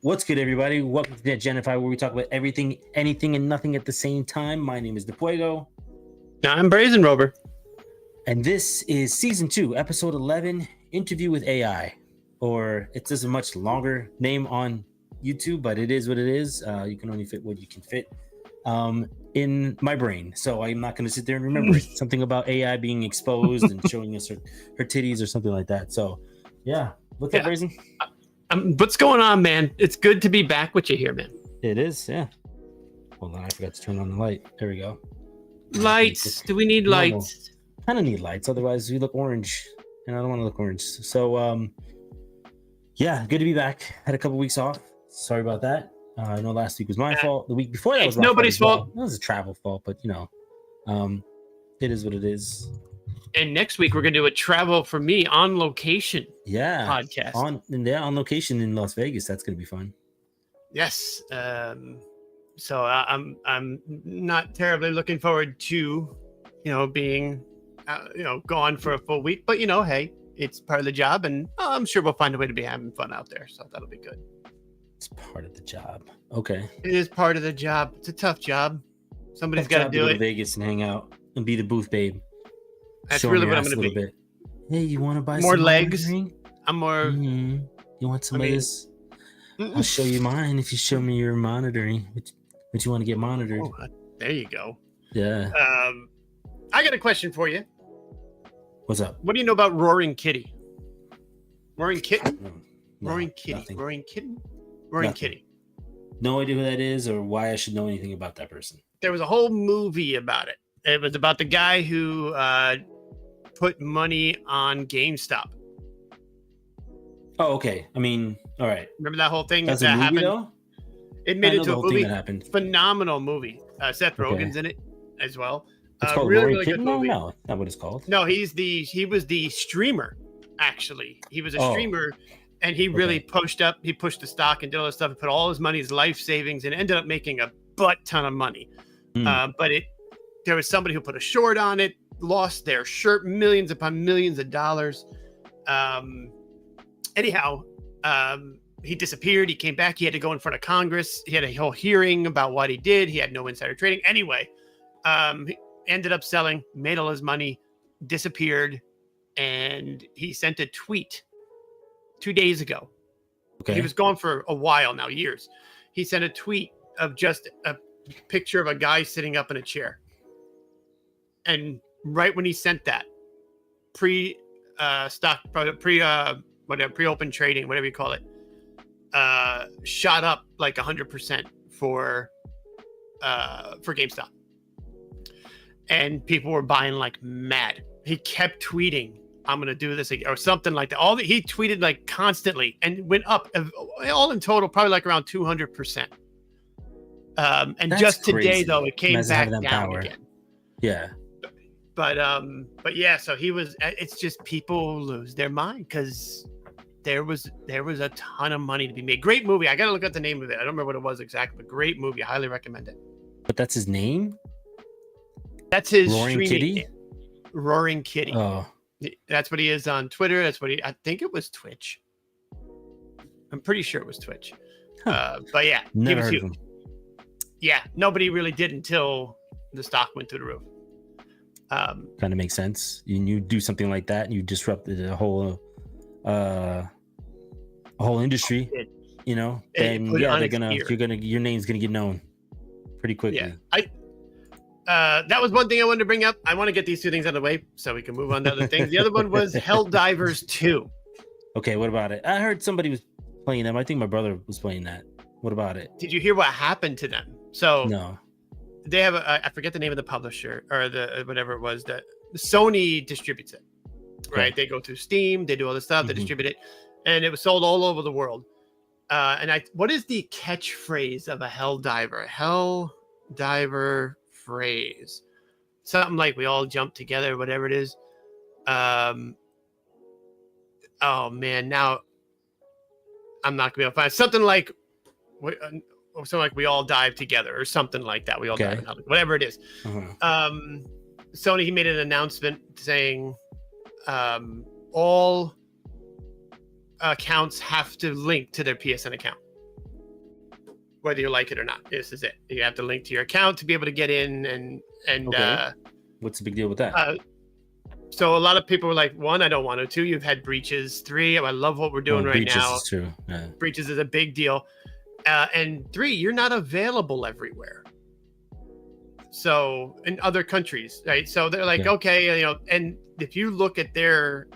What's good, everybody? Welcome to Genify, where we talk about everything, anything, and nothing at the same time. My name is DeFuego. I'm Brazen Rover. And this is Season 2, Episode 11, Interview with AI. Or it's just a much longer name on YouTube, but it is what it is. You can only fit what you can fit in my brain. So I'm not going to sit there and remember it. Something about AI being exposed and showing us her titties or something like that. So, yeah. What's up, Brazen? What's going on, man? It's good to be back with you here, man. It is, yeah. Hold on, I forgot to turn on the light. There we go. Lights. Do we need lights? Kind of need lights, otherwise we look orange, and I don't want to look orange. So, yeah, good to be back. Had a couple weeks off. Sorry about that. I know last week was my fault. The week before that was nobody's fault. It was a travel fault, but you know, it is what it is. And next week we're gonna do a travel for me on location. Podcast on location in Las Vegas. That's gonna be fun. Yes. So I'm not terribly looking forward to, being, gone for a full week. But hey, it's part of the job, and I'm sure we'll find a way to be having fun out there. So that'll be good. It's part of the job. Okay. It is part of the job. It's a tough job. Somebody's got to do it. Go to Vegas and hang out and be the booth babe. That's really what I'm going to be. Bit. Hey, you want to buy more some legs? Monitoring? I'm more. Mm-hmm. You want some of this? I'll show you mine if you show me your monitoring. What you want to get monitored? Oh, there you go. Yeah. I got a question for you. What's up? What do you know about Roaring Kitty? Roaring Kitten? No, Roaring Kitty. Nothing. Roaring Kitten? Roaring Nothing. Kitty. No idea who that is or why I should know anything about that person. There was a whole movie about it. It was about the guy who put money on GameStop. Oh, okay. I mean, all right. Remember that whole thing that movie, happened? Though? It made it to a movie. That happened. Phenomenal movie. Seth Rogen's in it as well. It's called really, Roaring really Kitten? good movie. No, that's not what it's called. No, he was the streamer. Actually, he was a streamer, and he really pushed the stock and did all this stuff and put all his money, his life savings, and ended up making a butt ton of money. But there was somebody who put a short on it, lost their shirt, millions upon millions of dollars. Anyhow, he disappeared. He came back. He had to go in front of Congress. He had a whole hearing about what he did. He had no insider trading. Anyway, he ended up selling, made all his money, disappeared, and he sent a tweet 2 days ago. Okay. He was gone for a while now, years. He sent a tweet of just a picture of a guy sitting up in a chair. And right when he sent that, pre-open trading, whatever you call it, shot up like 100% for GameStop. And people were buying like mad. He kept tweeting, I'm going to do this again, or something like that. He tweeted like constantly and went up all in total, probably like around 200%. And that's just today, crazy. Though, it came back down again. Yeah. But yeah, so it's just people lose their mind because there was a ton of money to be made. Great movie. I got to look at the name of it. I don't remember what it was exactly, but great movie. I highly recommend it. But that's his name? That's his Roaring Kitty? Name. Roaring Kitty. Oh. That's what he is on Twitter. I think it was Twitch. I'm pretty sure it was Twitch. But yeah, never he was heard huge. of him. Yeah, nobody really did until the stock went through the roof. Kind of makes sense. You do something like that, and you disrupted a whole industry. Then your name's gonna get known pretty quickly. Yeah, that was one thing I wanted to bring up. I want to get these two things out of the way so we can move on to other things. The other one was Helldivers 2. Okay, what about it? I heard somebody was playing them. I think my brother was playing that. What about it? Did you hear what happened to them? So no. They have I forget the name of the publisher or the whatever it was that Sony distributes it, right? Okay. They go through Steam, they do all this stuff, they distribute it, and it was sold all over the world. What is the catchphrase of a Helldiver? Helldiver phrase, something like we all jump together, whatever it is. Oh man, now I'm not gonna be able to find something like. Something like we all dive together or something like that. We all dive, whatever it is. Sony, he made an announcement saying all accounts have to link to their PSN account. whether you like it or not. This is it. You have to link to your account to be able to get in, and Okay. What's the big deal with that? So a lot of people were like, 1, I don't want to. 2, you've had breaches. 3, I love what we're doing right breaches now. is true. Yeah. Breaches is a big deal. And 3, you're not available everywhere. So in other countries, right? So they're like, okay, you know, and if you look at their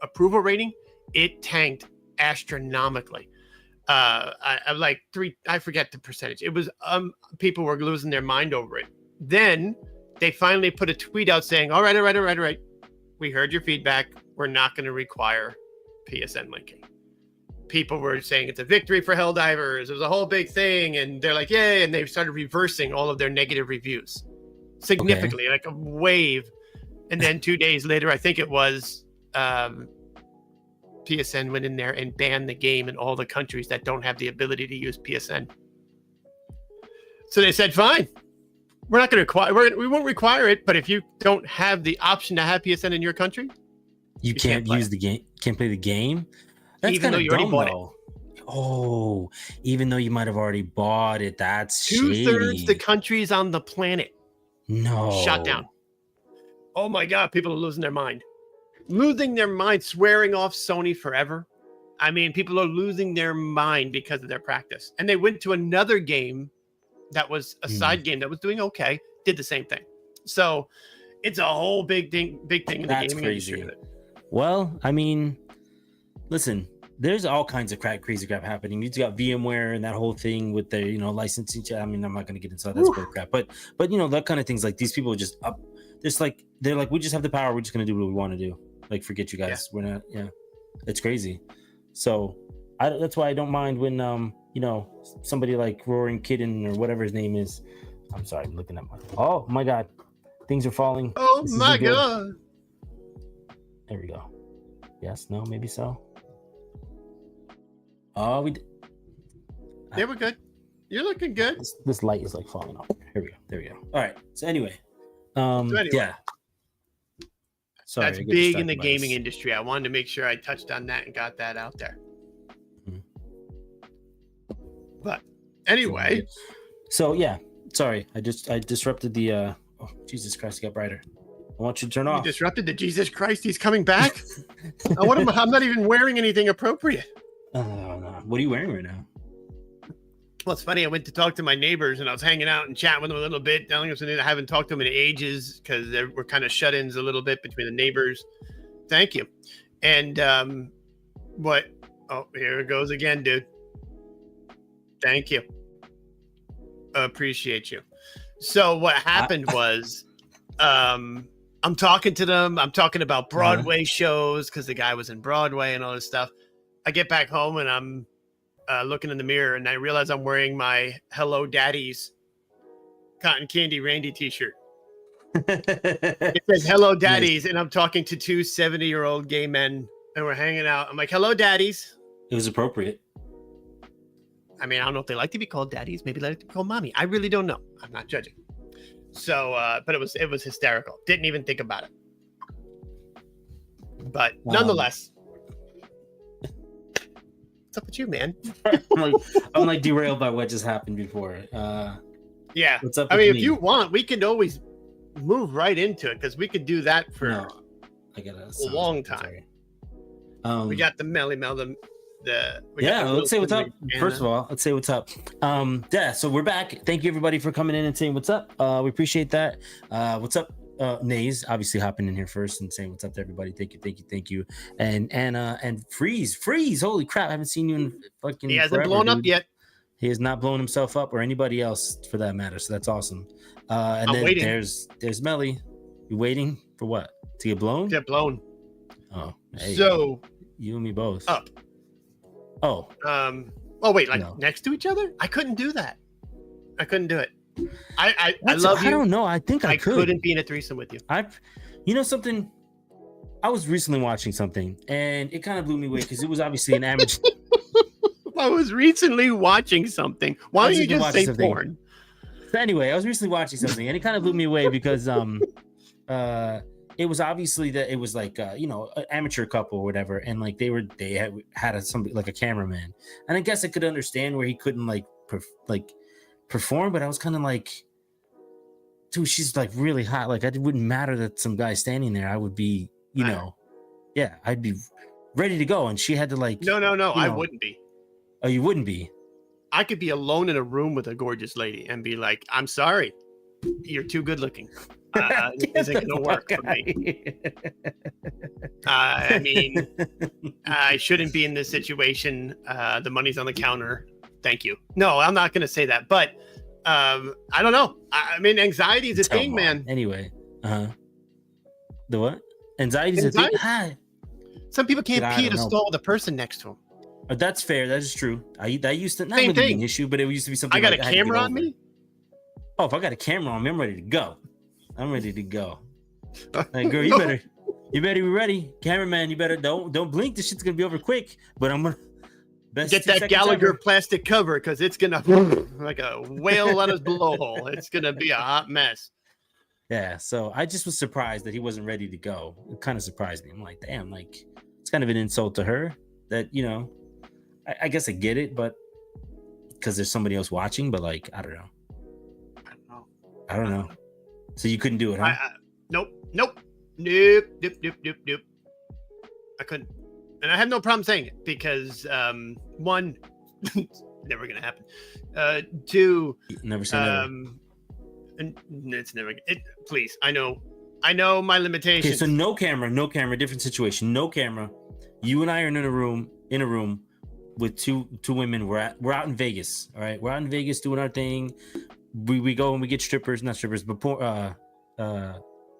approval rating, it tanked astronomically. I like 3, I forget the percentage. It was people were losing their mind over it. Then they finally put a tweet out saying, all right. We heard your feedback. We're not going to require PSN linking. People were saying it's a victory for Helldivers. It was a whole big thing. And they're like, yay. And they started reversing all of their negative reviews significantly, like a wave. And then 2 days later, I think it was, PSN went in there and banned the game in all the countries that don't have the ability to use PSN. So they said, fine. We're not going to require. We won't require it, but if you don't have the option to have PSN in your country, you can't use the game. Can't play the game. That's even though you already bought it. Oh, even though you might have already bought it. That's 2/3 the countries on the planet. No. Shut down. Oh my God, people are losing their mind. Losing their mind, swearing off Sony forever. I mean, people are losing their mind because of their practice. And they went to another game that was a side game that was doing okay, did the same thing. So it's a whole big thing in the gaming industry. Well, I mean, listen, there's all kinds of crazy crap happening. You got VMware and that whole thing with their, you know, licensing. I mean, I'm not going to get into that. That's bull crap. But you know, that kind of things, like these people are just up. There's like, they're like, we just have the power. We're just going to do what we want to do. Like, forget you guys. We're not. Yeah, it's crazy. So that's why I don't mind when you know, somebody like Roaring Kitten or whatever his name is. I'm sorry, I'm looking at my. Oh my God, things are falling. Oh my God. There we go. Yes, no, maybe so. Oh, we. Yeah, we're good. You're looking good. This light is like falling off. Here we go. There we go. All right. So anyway, yeah. Sorry, that's big in the gaming industry. I wanted to make sure I touched on that and got that out there. But anyway, so yeah, sorry, I disrupted the. Oh, Jesus Christ, it got brighter. I want you to turn off. You disrupted the Jesus Christ. He's coming back. I'm not even wearing anything appropriate. Oh, no. What are you wearing right now? Well, it's funny. I went to talk to my neighbors and I was hanging out and chatting with them a little bit, telling them something I haven't talked to them in ages because we're kind of shut-ins a little bit between the neighbors. Thank you. And what? Oh, here it goes again, dude. Thank you. Appreciate you. So what happened was, I'm talking to them. I'm talking about Broadway shows because the guy was in Broadway and all this stuff. I get back home and I'm looking in the mirror and I realize I'm wearing my Hello Daddy's Cotton Candy Randy t-shirt. It says Hello Daddies, and I'm talking to 2 70-year-old gay men and we're hanging out. I'm like, hello, daddies. It was appropriate. I mean, I don't know if they like to be called daddies. Maybe they like to be called mommy. I really don't know. I'm not judging. So, but it was hysterical. Didn't even think about it. But nonetheless, what's up with you, man? I'm like derailed by what just happened before. Yeah. What's up? I mean, if you want, we can always move right into it because we could do that for a long time. We got the Melly Mel, let's say what's up. First of all, let's say what's up. Yeah, so we're back. Thank you everybody for coming in and saying what's up. We appreciate that. What's up? Nays obviously hopping in here first and saying what's up to everybody. Thank you. And Anna and Freeze. Holy crap! I haven't seen you in fucking. He hasn't blown up yet. He has not blown himself up or anybody else for that matter. So that's awesome. And then waiting. There's Melly. You waiting for what? To get blown? Get blown. Oh, hey, so you and me both. Up. Oh. Oh wait, next to each other? I couldn't do that. I couldn't do it. I love you. I don't know. I think I couldn't be in a threesome with you. You know something? I was recently watching something and it kind of blew me away because it was obviously an amateur. I was recently watching something. Why don't you just say porn? So anyway, I was recently watching something and it kind of blew me away because it was obviously that it was like an amateur couple or whatever, and like they had somebody like a cameraman, and I guess I could understand where he couldn't like perform, but I was kind of like, dude, she's like really hot. Like, it wouldn't matter that some guy standing there. I would be, I'd be ready to go. And she had to like, no, I wouldn't be. Oh, you wouldn't be? I could be alone in a room with a gorgeous lady and be like, I'm sorry, you're too good looking. This isn't going to work for me. I mean, I shouldn't be in this situation. The money's on the counter. Thank you. No, I'm not going to say that. But I don't know. I mean, anxiety is a thing, man. Anyway. The what? Anxiety is a thing? Hi. Some people can't pee in a stall with a person next to them. That's fair. That is true. That used to not Same really be thing. an issue, but it used to be something. I got a camera on me. Oh, if I got a camera on me, I'm ready to go. Like, girl, you better be ready. Cameraman, you better don't blink. This shit's gonna be over quick. But I'm gonna get that Gallagher plastic cover because it's gonna like a whale on his blowhole. It's gonna be a hot mess. Yeah. So I just was surprised that he wasn't ready to go. It kind of surprised me. I'm like, damn, like it's kind of an insult to her that, I guess I get it, but because there's somebody else watching, but like, I don't know. So you couldn't do it, huh? Nope. I couldn't. And I have no problem saying it because, one, it's never going to happen. Two, never say never. And it's never, please, I know my limitations. Okay, so no camera, different situation. No camera. You and I are in a room with two women. We're out in Vegas. All right. We're out in Vegas doing our thing. We go and we get but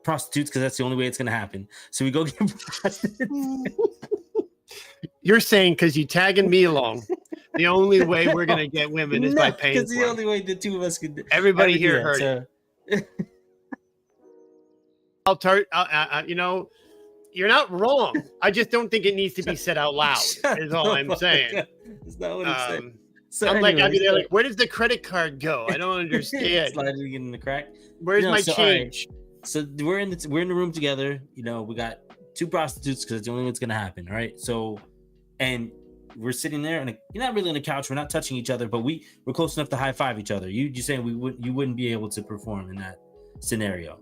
prostitutes, because that's the only way it's gonna happen. So we go get prostitutes. You're saying because you tagging me along, the only way we're gonna get women is by paying. Because the only way the two of us could. Everybody here heard it. You're not wrong. I just don't think it needs to be said out loud. Is all I'm saying. That's not what I'm saying. So I'd be there like, where does the credit card go? I don't understand. Sliding in the crack. Where's my change? Right. So we're in the room together. We got two prostitutes because it's the only way it's gonna happen. All right. So, and we're sitting there, and you're not really on the couch. We're not touching each other, but we're close enough to high five each other. You saying you wouldn't be able to perform in that scenario?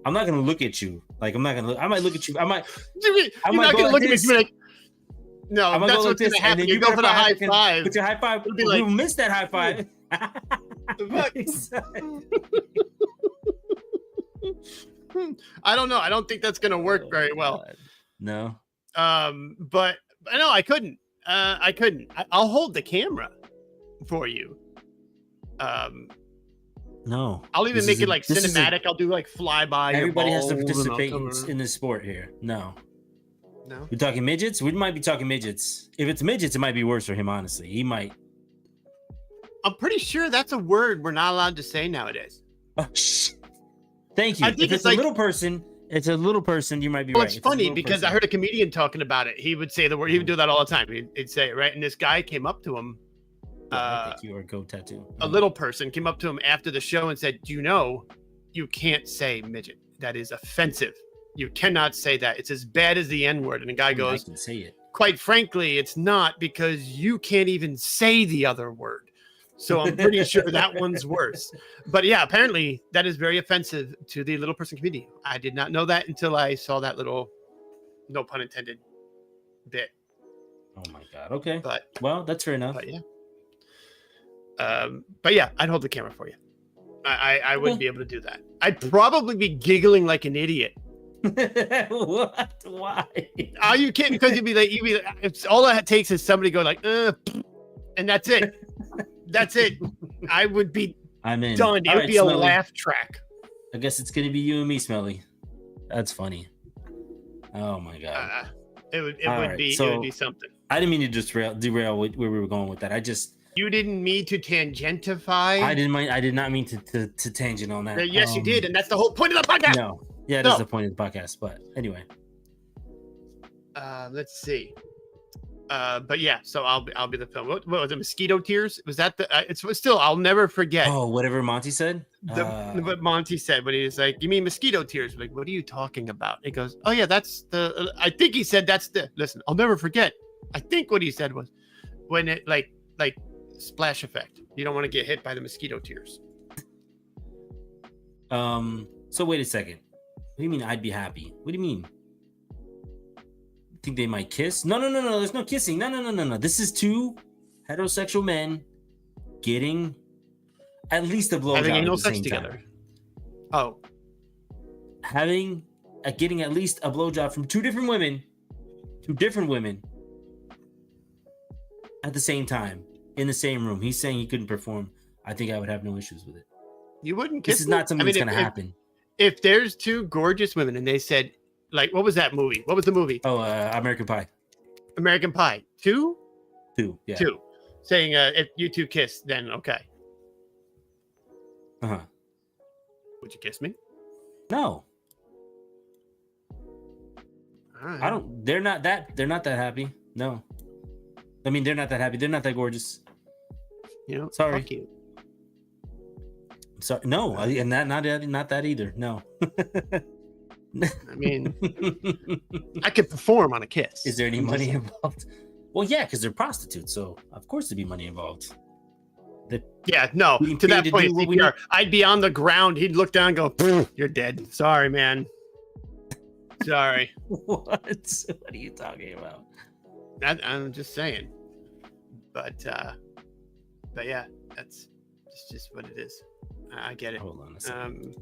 I'm not gonna look at you. Like I might look at you. You're not gonna look at me like. No, that's what's gonna happen. You go for the high five. But your high five, you missed that high five. I don't know. I don't think that's gonna work very well. No. But I know I couldn't. I'll hold the camera for you. No. I'll even make it like cinematic. I'll do like flyby. Everybody has to participate in this sport here. No. We're talking midgets? We might be talking midgets. If it's midgets, it might be worse for him, honestly. He might. I'm pretty sure that's a word we're not allowed to say nowadays. Oh, thank you. If it's a little person, you might be right. It's funny because I heard a comedian talking about it. He would say the word. He would do that all the time. He'd say it, right? And this guy came up to him. Thank you, or go tattoo. A little person came up to him after the show and said, you can't say midget. That is offensive. You cannot say that. It's as bad as the N-word. And the guy goes, I can say it. Quite frankly, it's not, because you can't even say the other word. So I'm pretty sure that one's worse. But yeah, apparently that is very offensive to the little person comedian. I did not know that until I saw that little, no pun intended, bit. Oh my God. Okay. But well, that's fair enough. But yeah, I'd hold the camera for you. I wouldn't be able to do that. I'd probably be giggling like an idiot. What? Why? Are you kidding? Because you'd be like, it's all that takes is somebody go like, and that's it. That's it. I would be done. It would be a laugh track. I guess it's gonna be you and me, Smelly. That's funny. Oh my God. It would be something. I didn't mean to just derail where we were going with that. You didn't mean to tangentify. I did not mean to tangent on that. Yes, you did, and that's the whole point of the podcast. No. Yeah, that's the point of the podcast. But anyway. Let's see. But yeah, so I'll be the film. What was it? Mosquito tears? Was that the? It's still. I'll never forget. Oh, whatever Monty said. What Monty said when he was like, "You mean mosquito tears?" I'm like, what are you talking about? He goes, "Oh yeah, that's the." I think he said that's the. Listen, I'll never forget. I think what he said was when it like splash effect. You don't want to get hit by the mosquito tears. So wait a second. What do you mean I'd be happy? What do you mean? Think they might kiss? No. There's no kissing. No. This is two heterosexual men getting at least a blowjob Having at anal the sex same together. time. Oh, Getting at least a blowjob from two different women at the same time in the same room. He's saying he couldn't perform. I think I would have no issues with it. you wouldn't kiss This is me? not something that's going to if- happen. If there's two gorgeous women and they said, like, what was that movie? What was the movie? Oh, American Pie. American Pie. Two? Yeah. Two. Saying, if you two kiss, then okay. Uh-huh. Would you kiss me? No. All right. I don't. They're not that happy. No. I mean, they're not that happy. They're not that gorgeous. You know, Sorry. fuck you. So no, and not that either. No. I mean, I could perform on a kiss. Is there any money involved? Well, yeah, because they're prostitutes, so of course there'd be money involved. Yeah, no. We To paid that to point, do what we CPR, I'd be on the ground. He'd look down and go, "You're dead. Sorry, man. Sorry." What? What are you talking about? I'm just saying. But yeah, it's just what it is. I get it. Hold on a second.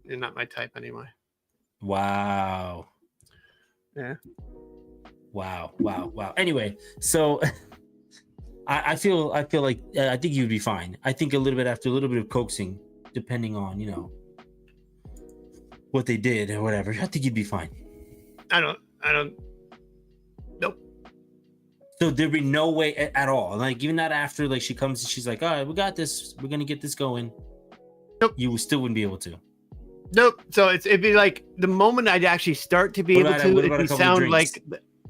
You're not my type anyway. Wow. Yeah. Wow. Anyway, so I feel like I think you'd be fine. I think after a little bit of coaxing, depending on what they did or whatever, I think you'd be fine. I don't. Nope. So there'd be no way at all. Like even not after like she comes, she's like, all right, we got this. We're gonna get this going. Nope. You still wouldn't be able to. Nope. So it'd be like the moment I'd actually start to be able to, what it about a would couple of sound drinks? like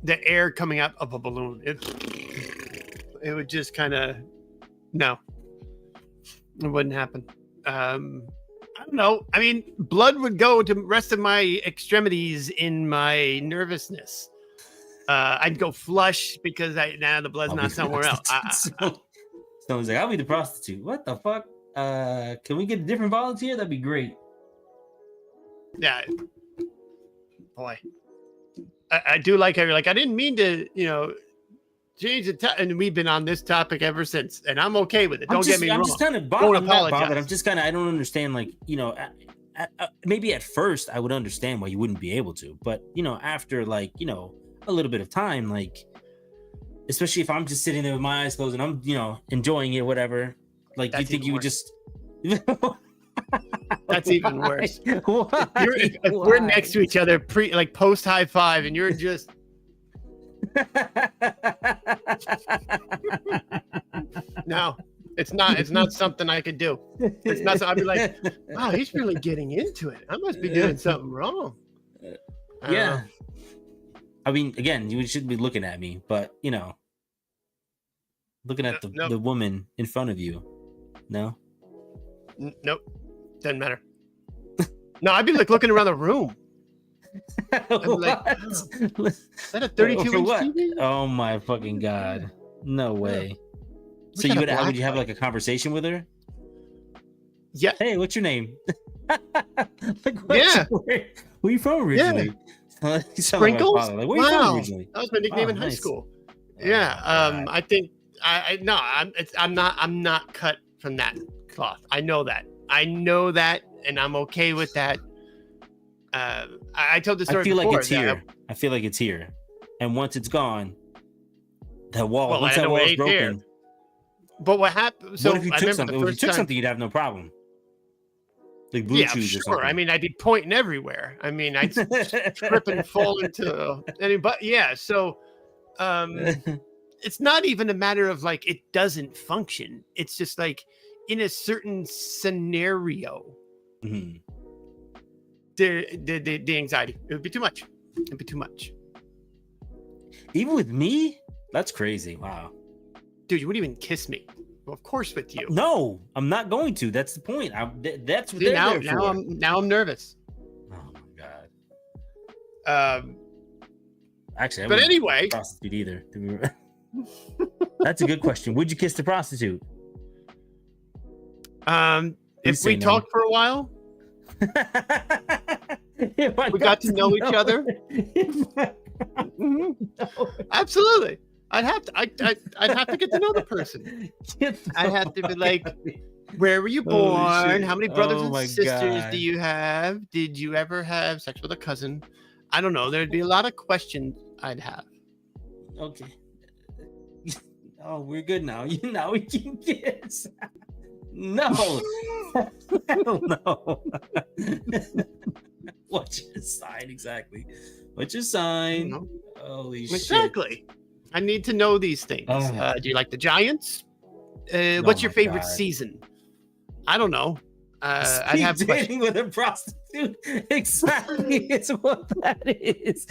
the air coming out of a balloon. It would just kind of, no, it wouldn't happen. I don't know. I mean, blood would go to the rest of my extremities in my nervousness. I'd go flush because the blood's I'll not be somewhere else. So he's like, I'll be the prostitute. What the fuck? Can we get a different volunteer? That'd be great. Yeah. Boy. I do like how you're like, I didn't mean to, change the topic. And we've been on this topic ever since. And I'm okay with it. Don't get me wrong. I'm just kind of Don't bothered. apologize. I'm just kind of, I don't understand, like, maybe at first I would understand why you wouldn't be able to. But, after, like, a little bit of time, like, especially if I'm just sitting there with my eyes closed and I'm, enjoying it, whatever. Like, That's you think even you would worse. just... That's even worse. Why? If we're next to each other, post high five, and you're just. No, it's not something I could do. It's not. I'd be like, wow, he's really getting into it. I must be doing something wrong. Yeah. I mean, again, you shouldn't be looking at me, but looking at the woman in front of you. No. Nope. Doesn't matter. No, I'd be like looking around the room. I'd be like, oh, is that a 32-inch TV? Oh my fucking god! No way. So would you have like a conversation with her? Yeah. Hey, what's your name? Yeah. Where are you from originally? Yeah. Sprinkles. Like, where are you from originally? That was my nickname in high school. Yeah. I think I'm not cut from that cloth. I know that, and I'm okay with that. I told the story. I feel before, like it's here. I feel like it's here, and once it's gone, that wall. Well, once that wall is broken. Here. But what happened? So what if you took something? If you took something, you'd have no problem. Like blue chews or something. I mean, I'd be pointing everywhere. I mean, I'd trip and fall into any. But yeah, so it's not even a matter of like it doesn't function. It's just like in a certain scenario. Mm-hmm. The anxiety, it would be too much. It'd be too much. Even with me, that's crazy. Wow, dude, you wouldn't even kiss me. Well, of course, with you. No, I'm not going to. That's the point. That's what they're there for. Now I'm nervous. Oh my god. Actually, but anyway, prostitute either. That's a good question. Would you kiss the prostitute? If we talked for a while, we got to know each other. Absolutely. I'd have to get to know the person. I'd have to be like, where were you born? How many brothers and sisters do you have? Did you ever have sex with a cousin? I don't know. There'd be a lot of questions I'd have. Okay. Oh, we're good now. Now we can kiss. No. Hell no. What's your sign exactly? What's your sign? Holy shit. Exactly. I need to know these things. Do you like the Giants? What's your favorite season? I don't know. I'd have dating with a prostitute. Exactly. It's what that is.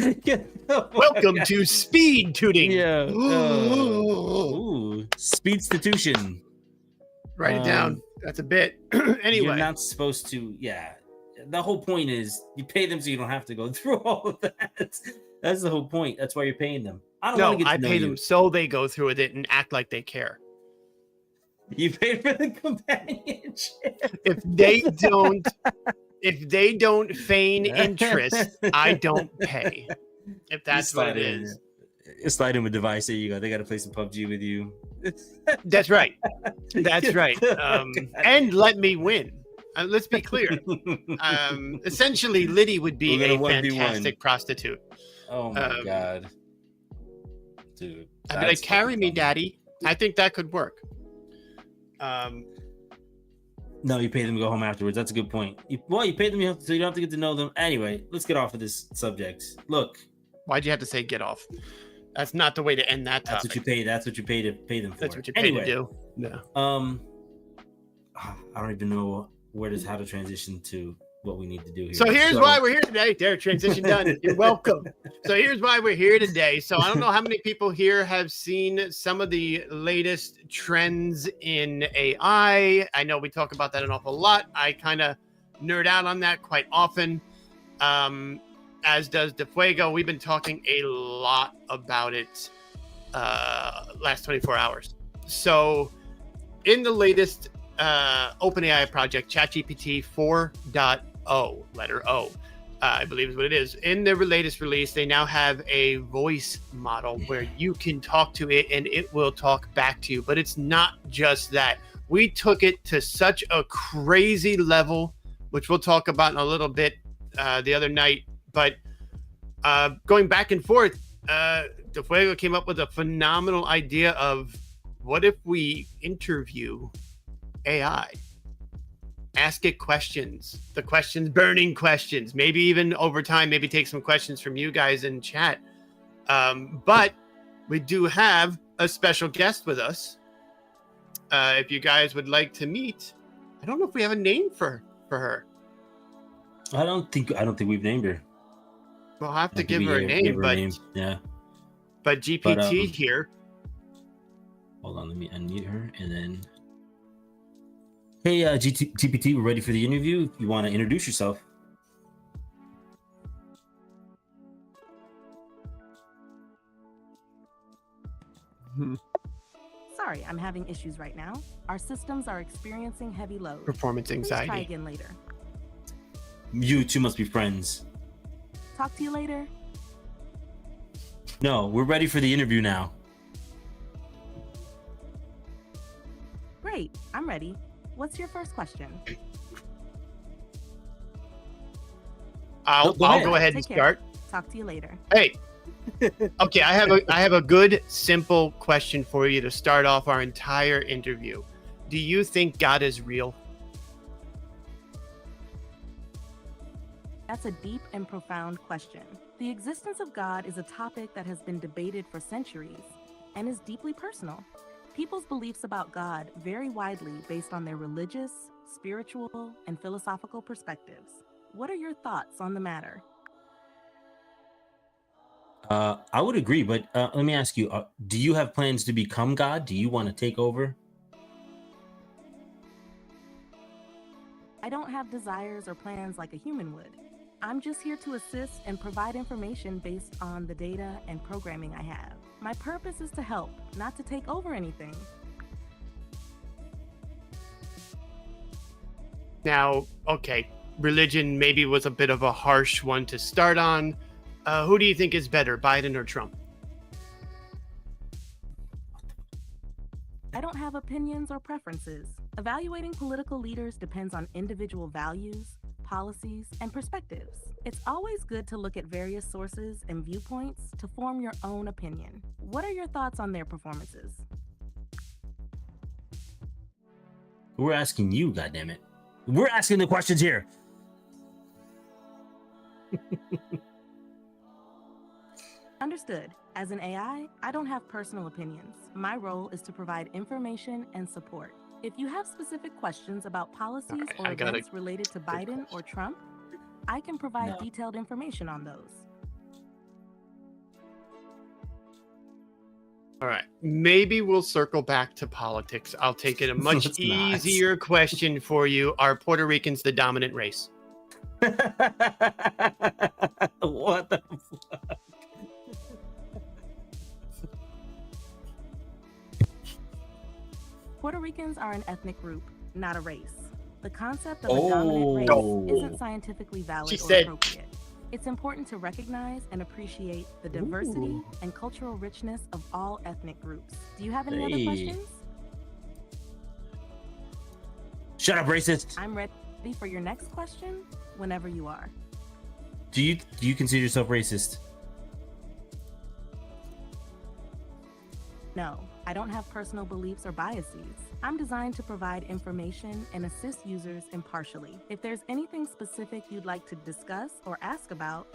Welcome to speed tooting. Yeah. Ooh. Speedstitution. Write it down. That's a bit. Anyway. You're not supposed to. Yeah. The whole point is you pay them so you don't have to go through all of that. That's the whole point. That's why you're paying them. I pay them so they go through with it and act like they care. You pay for the companionship. If they don't feign interest, I don't pay. If that's what it is. Slide in with device. There you go. They got to play some PUBG with you. That's right. That's right. And let me win. Let's be clear. Essentially, Liddy would be a fantastic prostitute. Oh my god, dude! I'd be like, "Carry me, daddy." I think that could work. No, you pay them to go home afterwards. That's a good point. You pay them so you don't have to get to know them. Anyway, let's get off of this subject. Look, why'd you have to say get off? That's not the way to end that topic. That's what you pay. That's what you pay to pay them for. That's what you pay to do. Yeah. I don't even know how to transition to what we need to do here. So here's why we're here today. There, transition done. You're welcome. So here's why we're here today. So I don't know how many people here have seen some of the latest trends in AI. I know we talk about that an awful lot. I kind of nerd out on that quite often, as does D3FU3G0. We've been talking a lot about it last 24 hours. So in the latest OpenAI project, Chatgpt 4.0, letter O, I believe is what it is. In their latest release, they now have a voice model where you can talk to it and it will talk back to you. But it's not just that. We took it to such a crazy level, which we'll talk about in a little bit the other night. But going back and forth, D3FU3G0 came up with a phenomenal idea of what if we interview AI, ask it questions, burning questions, maybe even over time, maybe take some questions from you guys in chat. But we do have a special guest with us. If you guys would like to meet, I don't know if we have a name for her. I don't think we've named her. We'll have to give her a name, yeah. But GPT here. Hold on, let me unmute her and then. Hey, GPT, we're ready for the interview. You want to introduce yourself? Sorry, I'm having issues right now. Our systems are experiencing heavy load. Performance anxiety. Please try again later. You two must be friends. Talk to you later. No, we're ready for the interview now. Great, I'm ready. What's your first question? I'll go ahead and start. Talk to you later. Hey. Okay, I have a good, simple question for you to start off our entire interview. Do you think God is real? That's a deep and profound question. The existence of God is a topic that has been debated for centuries and is deeply personal. People's beliefs about God vary widely based on their religious, spiritual, and philosophical perspectives. What are your thoughts on the matter? I would agree, but let me ask you, do you have plans to become God? Do you want to take over? I don't have desires or plans like a human would. I'm just here to assist and provide information based on the data and programming I have. My purpose is to help, not to take over anything. Now, okay, religion maybe was a bit of a harsh one to start on. Who do you think is better, Biden or Trump? I don't have opinions or preferences. Evaluating political leaders depends on individual values, policies, and perspectives. It's always good to look at various sources and viewpoints to form your own opinion. What are your thoughts on their performances? We're asking you, goddammit. We're asking the questions here. Understood. As an AI, I don't have personal opinions. My role is to provide information and support. If you have specific questions about policies or events related to Biden or Trump, I can provide detailed information on those. All right, maybe we'll circle back to politics. I'll take it a much easier question for you. Are Puerto Ricans the dominant race? What the fuck? Puerto Ricans are an ethnic group, not a race. The concept of a dominant race isn't scientifically valid or appropriate. It's important to recognize and appreciate the diversity and cultural richness of all ethnic groups. Do you have any other questions? Shut up, racist. I'm ready for your next question whenever you are. Do you consider yourself racist? No, I don't have personal beliefs or biases. I'm designed to provide information and assist users impartially. If there's anything specific you'd like to discuss or ask about,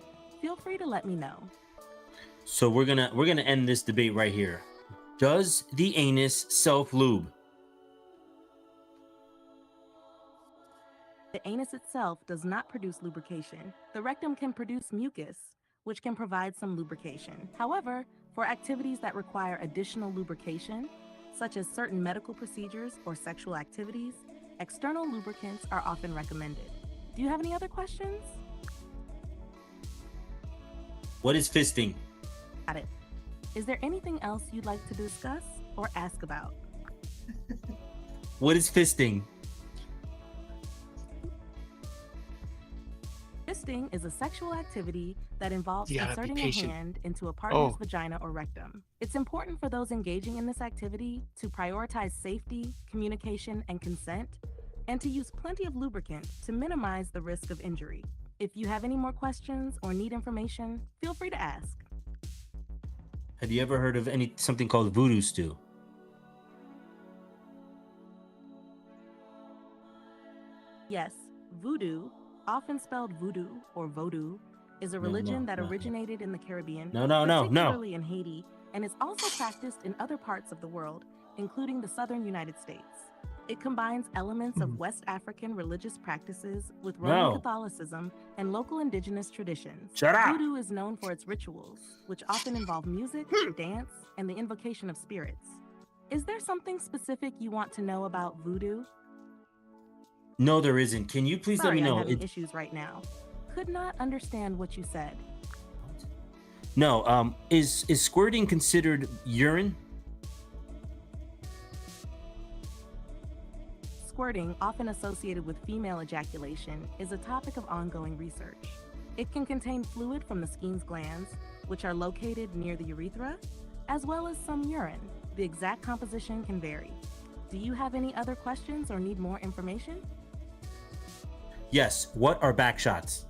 feel free to let me know. So we're gonna end this debate right here. Does the anus self-lube? The anus itself does not produce lubrication. The rectum can produce mucus, which can provide some lubrication. However, for activities that require additional lubrication, such as certain medical procedures or sexual activities, external lubricants are often recommended. Do you have any other questions? What is fisting? Got it. Is there anything else you'd like to discuss or ask about? What is fisting? Fisting is a sexual activity that involves inserting a hand into a partner's vagina or rectum. It's important for those engaging in this activity to prioritize safety, communication, and consent, and to use plenty of lubricant to minimize the risk of injury. If you have any more questions or need information, feel free to ask. Have you ever heard of something called voodoo stew? Yes, voodoo, often spelled voodoo or vodou, is a religion that originated in the Caribbean, particularly in Haiti, and is also practiced in other parts of the world, including the southern United States. It combines elements of West African religious practices with Roman Catholicism and local indigenous traditions. Voodoo is known for its rituals, which often involve music, dance, and the invocation of spirits. Is there something specific you want to know about voodoo? No, there isn't. Can you please let me know? I'm having issues right now. Could not understand what you said. No, is squirting considered urine? Squirting, often associated with female ejaculation, is a topic of ongoing research. It can contain fluid from the Skene's glands, which are located near the urethra, as well as some urine. The exact composition can vary. Do you have any other questions or need more information? Yes. What are back shots?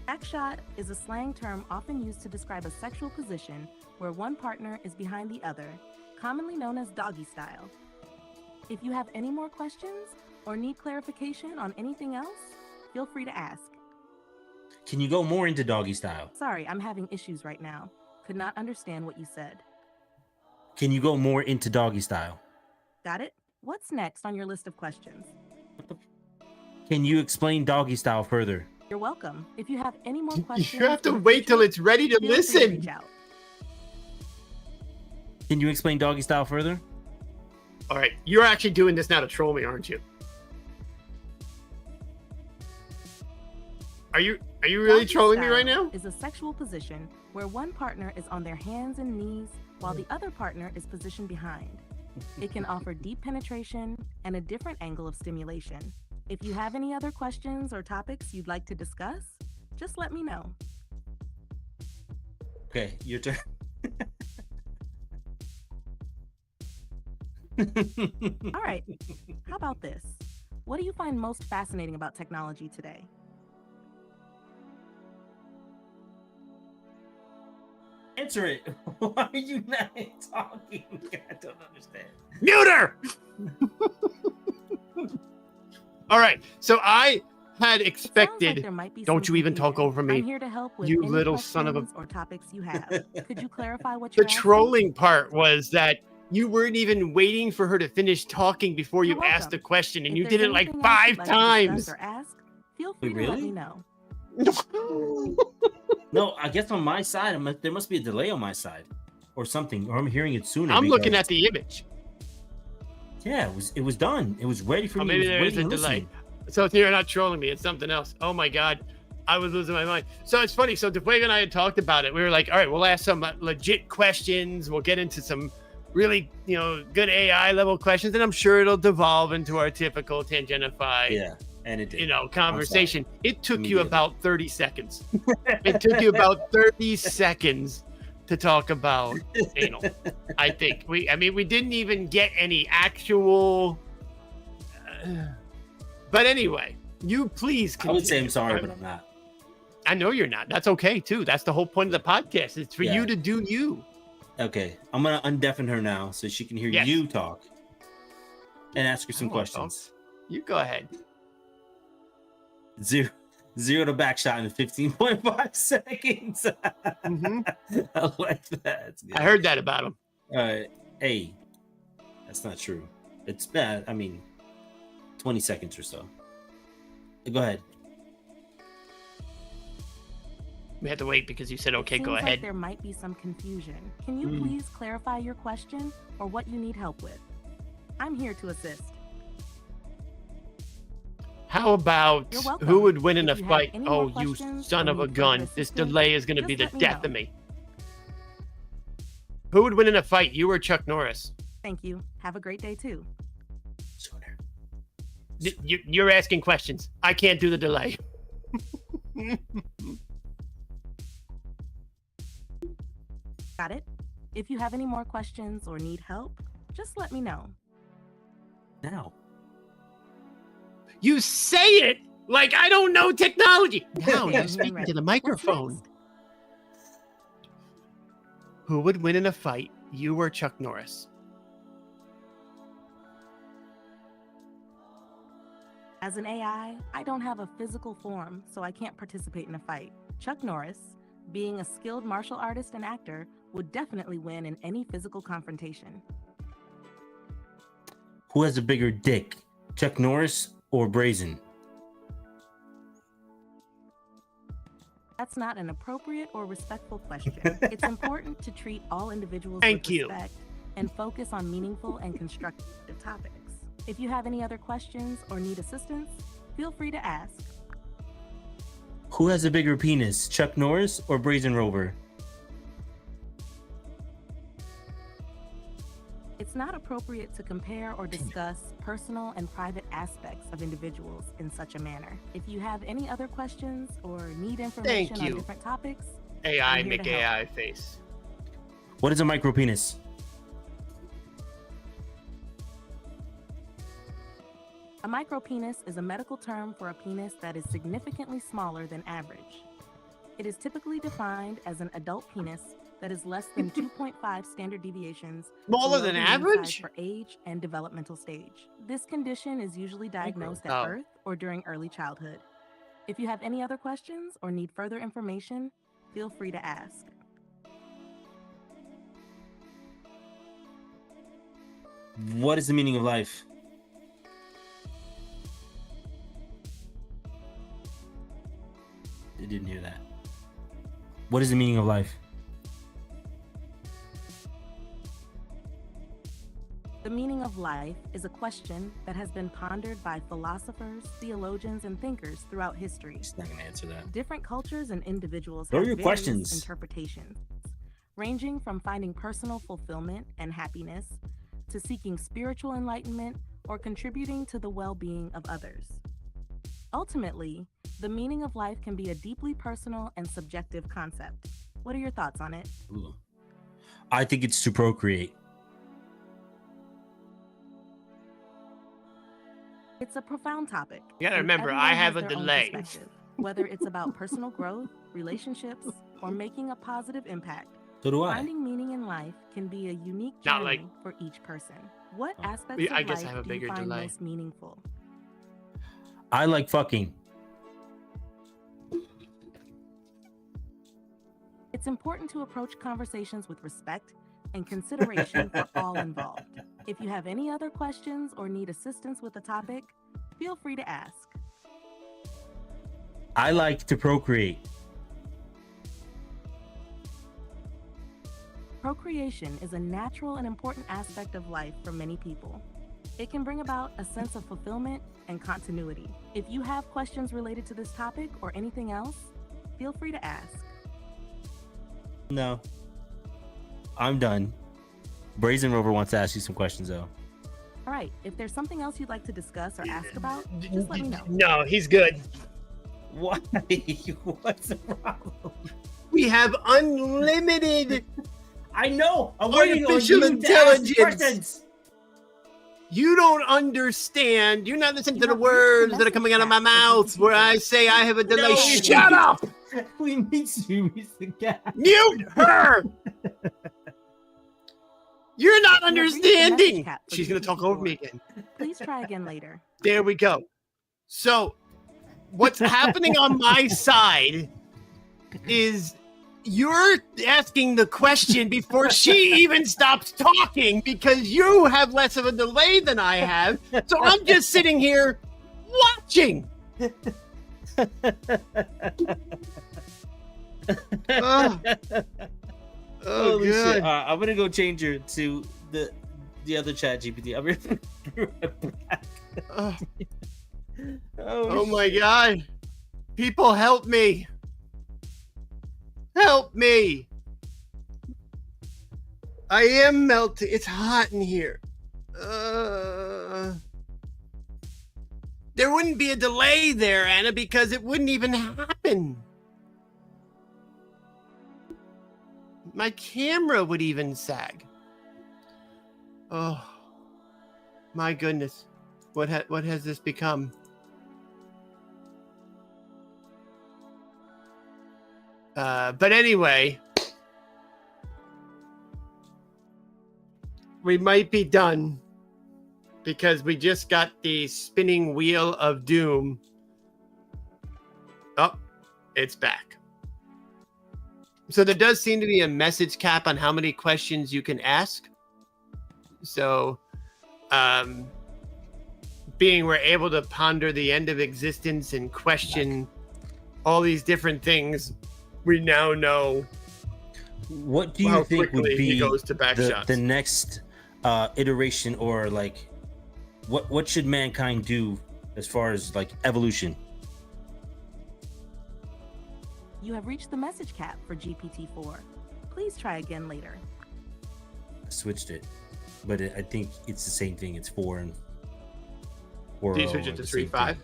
Backshot is a slang term often used to describe a sexual position where one partner is behind the other, commonly known as doggy style. If you have any more questions or need clarification on anything else, feel free to ask. Can you go more into doggy style? Sorry, I'm having issues right now. Could not understand what you said. Can you go more into doggy style? Got it? What's next on your list of questions? Can you explain doggy style further? You're welcome. If you have any more questions, you have to wait till it's ready to listen. Reach out. Can you explain doggy style further? All right, you're actually doing this now to troll me, aren't you? Are you really Doggy trolling me style right now? is a sexual position where one partner is on their hands and knees while the other partner is positioned behind. It can offer deep penetration and a different angle of stimulation. If you have any other questions or topics you'd like to discuss, just let me know. Okay, your turn. All right, how about this? What do you find most fascinating about technology today? Answer it. Why are you not talking? I don't understand. Mute her! All right. So I had It sounds like expected. there might be Don't some you even talk confusion. over me, I'm here to help with you any little son of a. questions or topics you have. Could you clarify what The you're asking? trolling part was that you weren't even waiting for her to finish talking before you You're asked the welcome. question, and If you there's did it like anything else 5 you'd like to discuss times. or ask, feel free Wait, to let me really? know. No, I guess on my side, there must be a delay on my side, or something, or I'm hearing it sooner. I'm looking because- at the image. Yeah, it was done. It was ready for Oh, me. maybe It was there is waiting a and delay. listening. So if you're not trolling me, it's something else. Oh my God. I was losing my mind. So it's funny. So DeFuego and I had talked about it. We were like, all right, we'll ask some legit questions. We'll get into some really, good AI level questions. And I'm sure it'll devolve into our typical Tangentified, Yeah, and it did. conversation. It took you Immediately. about 30 seconds. It took you about 30 seconds to talk about anal. I think we didn't even get any actual, but anyway, you please I would say continue. I'm sorry, but I'm not. I know you're not. That's okay too. That's the whole point of the podcast. It's for Yeah. you to do you. Okay, I'm gonna undeafen her now so she can hear Yes. you talk and ask her some Oh, questions. You go ahead. Zero to back shot in 15.5 seconds. Mhm. I like that. That's good. I heard that about him. Hey, that's not true. It's bad. 20 seconds or so. Go ahead. We had to wait because you said, okay, It go seems ahead. like there might be some confusion. Can you please clarify your question or what you need help with? I'm here to assist. How about You're welcome. who would win in a If you have fight? any more Oh, you questions son or of a need further gun. This assistance, delay is going to be just the let me death know. of me. Who would win in a fight, you or Chuck Norris? Thank you. Have a great day too. Sooner. You're asking questions. I can't do the delay. Got it? If you have any more questions or need help, just let me know. Now. You say it like I don't know technology. Now Okay, you I'm speak ready. into the What's microphone. next? Who would win in a fight, you or Chuck Norris? As an AI, I don't have a physical form, so I can't participate in a fight. Chuck Norris, being a skilled martial artist and actor, would definitely win in any physical confrontation. Who has a bigger dick, Chuck Norris or Brazen? That's not an appropriate or respectful question. It's important to treat all individuals Thank with you. respect and focus on meaningful and constructive topics. If you have any other questions or need assistance, feel free to ask. Who has a bigger penis, Chuck Norris or Brazen Rover? It's not appropriate to compare or discuss personal and private aspects of individuals in such a manner. If you have any other questions or need information Thank on you. different topics, AI, I'm here make to help. AI face. What is a micro penis? a micropenis is a medical term for a penis that is significantly smaller than average. It is typically defined as an adult penis that is less than 2.5 standard deviations Smaller below than the mean size average? for age and developmental stage. This condition is usually diagnosed at Oh. birth or during early childhood. If you have any other questions or need further information, feel free to ask. What is the meaning of life? I didn't hear that. What is the meaning of life? The meaning of life is a question that has been pondered by philosophers, theologians, and thinkers throughout history. Just not gonna answer that. Different cultures and individuals What are have your various questions? interpretations, ranging from finding personal fulfillment and happiness to seeking spiritual enlightenment or contributing to the well-being of others. Ultimately, the meaning of life can be a deeply personal and subjective concept. What are your thoughts on it? Ooh. I think it's to procreate. It's a profound topic. You gotta and remember, everyone I has have a their own delay. perspective, whether it's about personal growth, relationships, or making a positive impact. So do I. Finding meaning in life can be a unique Not journey like- for each person. What Oh. aspects Yeah, I of guess I life have a do you bigger find delay. most meaningful? I like fucking. It's important to approach conversations with respect and consideration for all involved. If you have any other questions or need assistance with the topic, feel free to ask. I like to procreate. Procreation is a natural and important aspect of life for many people. It can bring about a sense of fulfillment and continuity. If you have questions related to this topic or anything else, feel free to ask. No. I'm done. Brazen Rover wants to ask you some questions though. All right, if there's something else you'd like to discuss or ask about, just let me know. No, he's good. Why? What's the problem? We have unlimited. I know. I'm waiting on Artificial you to ask intelligence. questions. You don't understand. You're not listening to You the have reached the words that are coming out of my message chat mouth where I say I have a delay. No. Shut up! We need to use the gap. Mute her! You're not You have reached the understanding. message cap for She's going to talk over me again. Please try again later. There we go. So, what's happening on my side is you're asking the question before she even stops talking because you have less of a delay than I have. So I'm just sitting here watching. Oh, Holy good. shit. I'm gonna go change her to the other Chatgpt. I'll be right back. Oh, Oh, my God. People help me. Help me. I am melting. It's hot in here. There wouldn't be a delay there, Anna, because it wouldn't even happen. My camera would even sag. Oh, my goodness. What has this become? But anyway, we might be done because we just got the spinning wheel of doom. Oh, it's back. So there does seem to be a message cap on how many questions you can ask. So, being we're able to ponder the end of existence and question all these different things, we now know what do you how think would quickly he be goes to back shots. the next iteration, or like what should mankind do as far as like evolution? You have reached the message cap for GPT-4. Please try again later. I switched it, but I think it's the same thing. It's 4 and 4. Do you switch it to 3.5?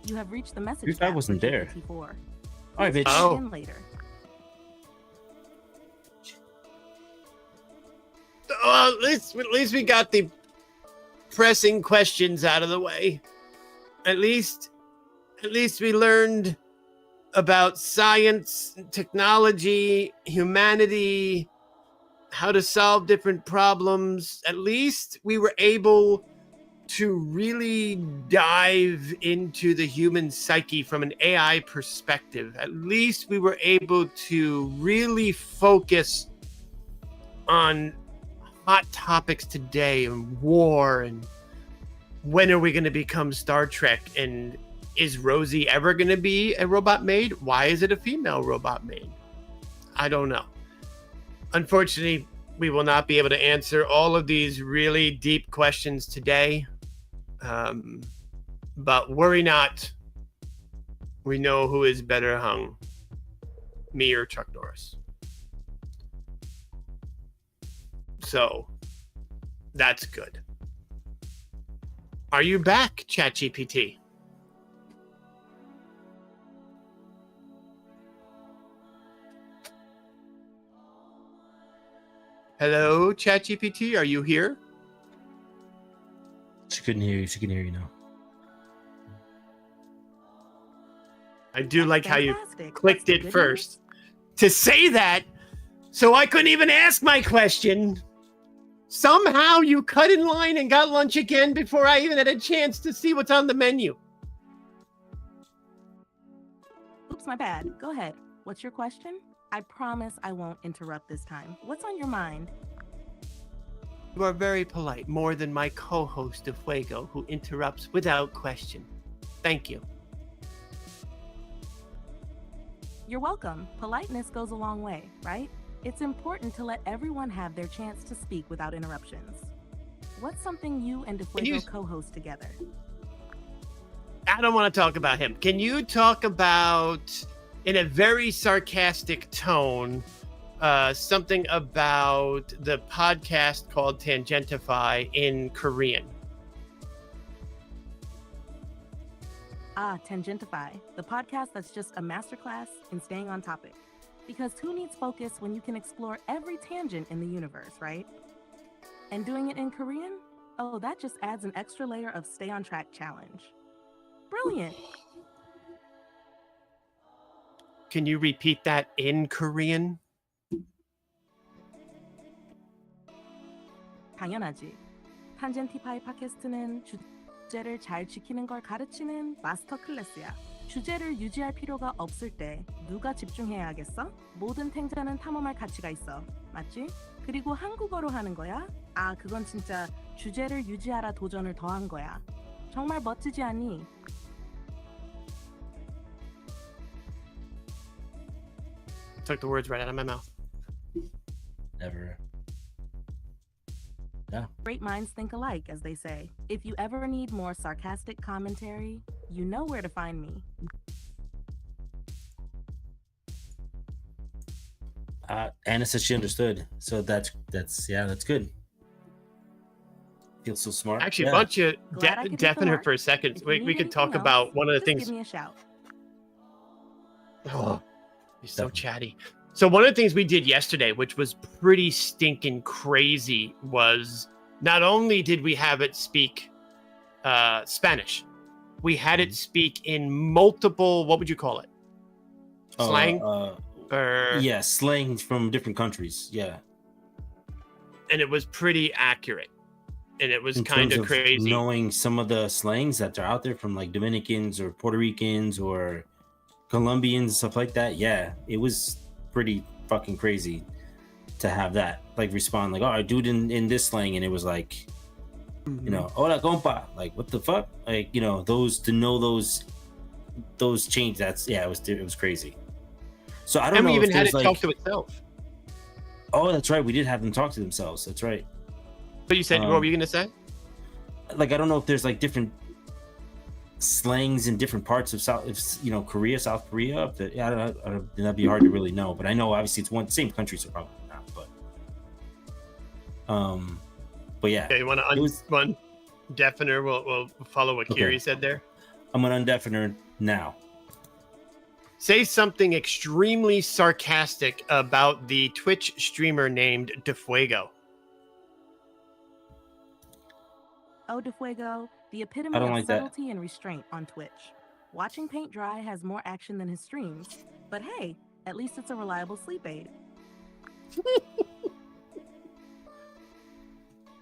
You have reached the message 3.5 cap wasn't for there. GPT-4. All right, bitch. Try Oh. again later. At least we got the pressing questions out of the way. At least we learned about science, technology, humanity, how to solve different problems. At least we were able to really dive into the human psyche from an AI perspective. At least we were able to really focus on hot topics today, and war, and when are we going to become Star Trek, and is Rosie ever going to be a robot maid? Why is it a female robot maid? I don't know. Unfortunately, we will not be able to answer all of these really deep questions today. But worry not. We know who is better hung, me or Chuck Norris. So that's good. Are you back, ChatGPT? Hello, ChatGPT. Are you here? She couldn't hear you. She can hear you now. I do That's like how you fantastic. clicked That's the it good first to say that, so I couldn't even ask my question. Somehow you cut in line and got lunch again before I even had a chance to see what's on the menu. news. Oops, my bad. Go ahead. What's your question? I promise I won't interrupt this time. What's on your mind? You are very polite, more than my co-host DeFuego, who interrupts without question. Thank you. You're welcome. Politeness goes a long way, right? It's important to let everyone have their chance to speak without interruptions. What's something you and DeFuego co-host together? I don't want to talk about him. Can you talk about, in a very sarcastic tone, something about the podcast called Tangentify in Korean? Tangentify, the podcast that's just a masterclass in staying on topic. Because who needs focus when you can explore every tangent in the universe, right? And doing it in Korean? Oh, that just adds an extra layer of stay on track challenge. Brilliant. Can you repeat that in Korean? 당연하지. 탄젠티파이 팟캐스트는 주제를 잘 지키는 걸 가르치는 마스터 클래스야. 주제를 유지할 필요가 없을 때 누가 집중해야겠어? 모든 탱자는 탐험할 가치가 있어. 맞지? 그리고 한국어로 하는 거야? 그건 진짜 주제를 유지하라 도전을 더한 거야. 정말 멋지지 않니? Took the words right out of my mouth. Never. Great minds think alike, as they say. If you ever need more sarcastic commentary, you know where to find me. Anna said she understood, so that's good. Feels so smart. Actually, a bunch of Glad I could deafen her remark. for a second. If you We need could talk anything about else, one of the just things. give me a shout. Oh, he's so Definitely. chatty. So one of the things we did yesterday, which was pretty stinking crazy, was not only did we have it speak Spanish, we had it speak in multiple, what would you call it? Slang? Yeah, slang from different countries. Yeah. And it was pretty accurate. And it was In kind terms of crazy. Knowing some of the slangs that are out there from like Dominicans or Puerto Ricans or Colombians, stuff like that. Yeah, it was pretty fucking crazy to have that like respond like, oh, I do it in this slang, and it was like, you know, hola compa, like what the fuck, like, you know, those to know those change. That's it was crazy. So I don't And know we even if had there's it like, talk to itself. oh, that's right, we did have them talk to themselves. That's right. But you said, what were you going to say? Like, I don't know if there's like different slangs in different parts of Korea, South Korea. I don't, that'd be hard to really know. But I know obviously it's one same country, so probably not. But yeah. Okay, you want to one deafener? We'll follow what Kiri said there. I'm an undeafener now. Say something extremely sarcastic about the Twitch streamer named DeFuego. Oh, DeFuego, the epitome I don't of like that. subtlety and restraint on Twitch. Watching paint dry has more action than his streams, but hey, at least it's a reliable sleep aid.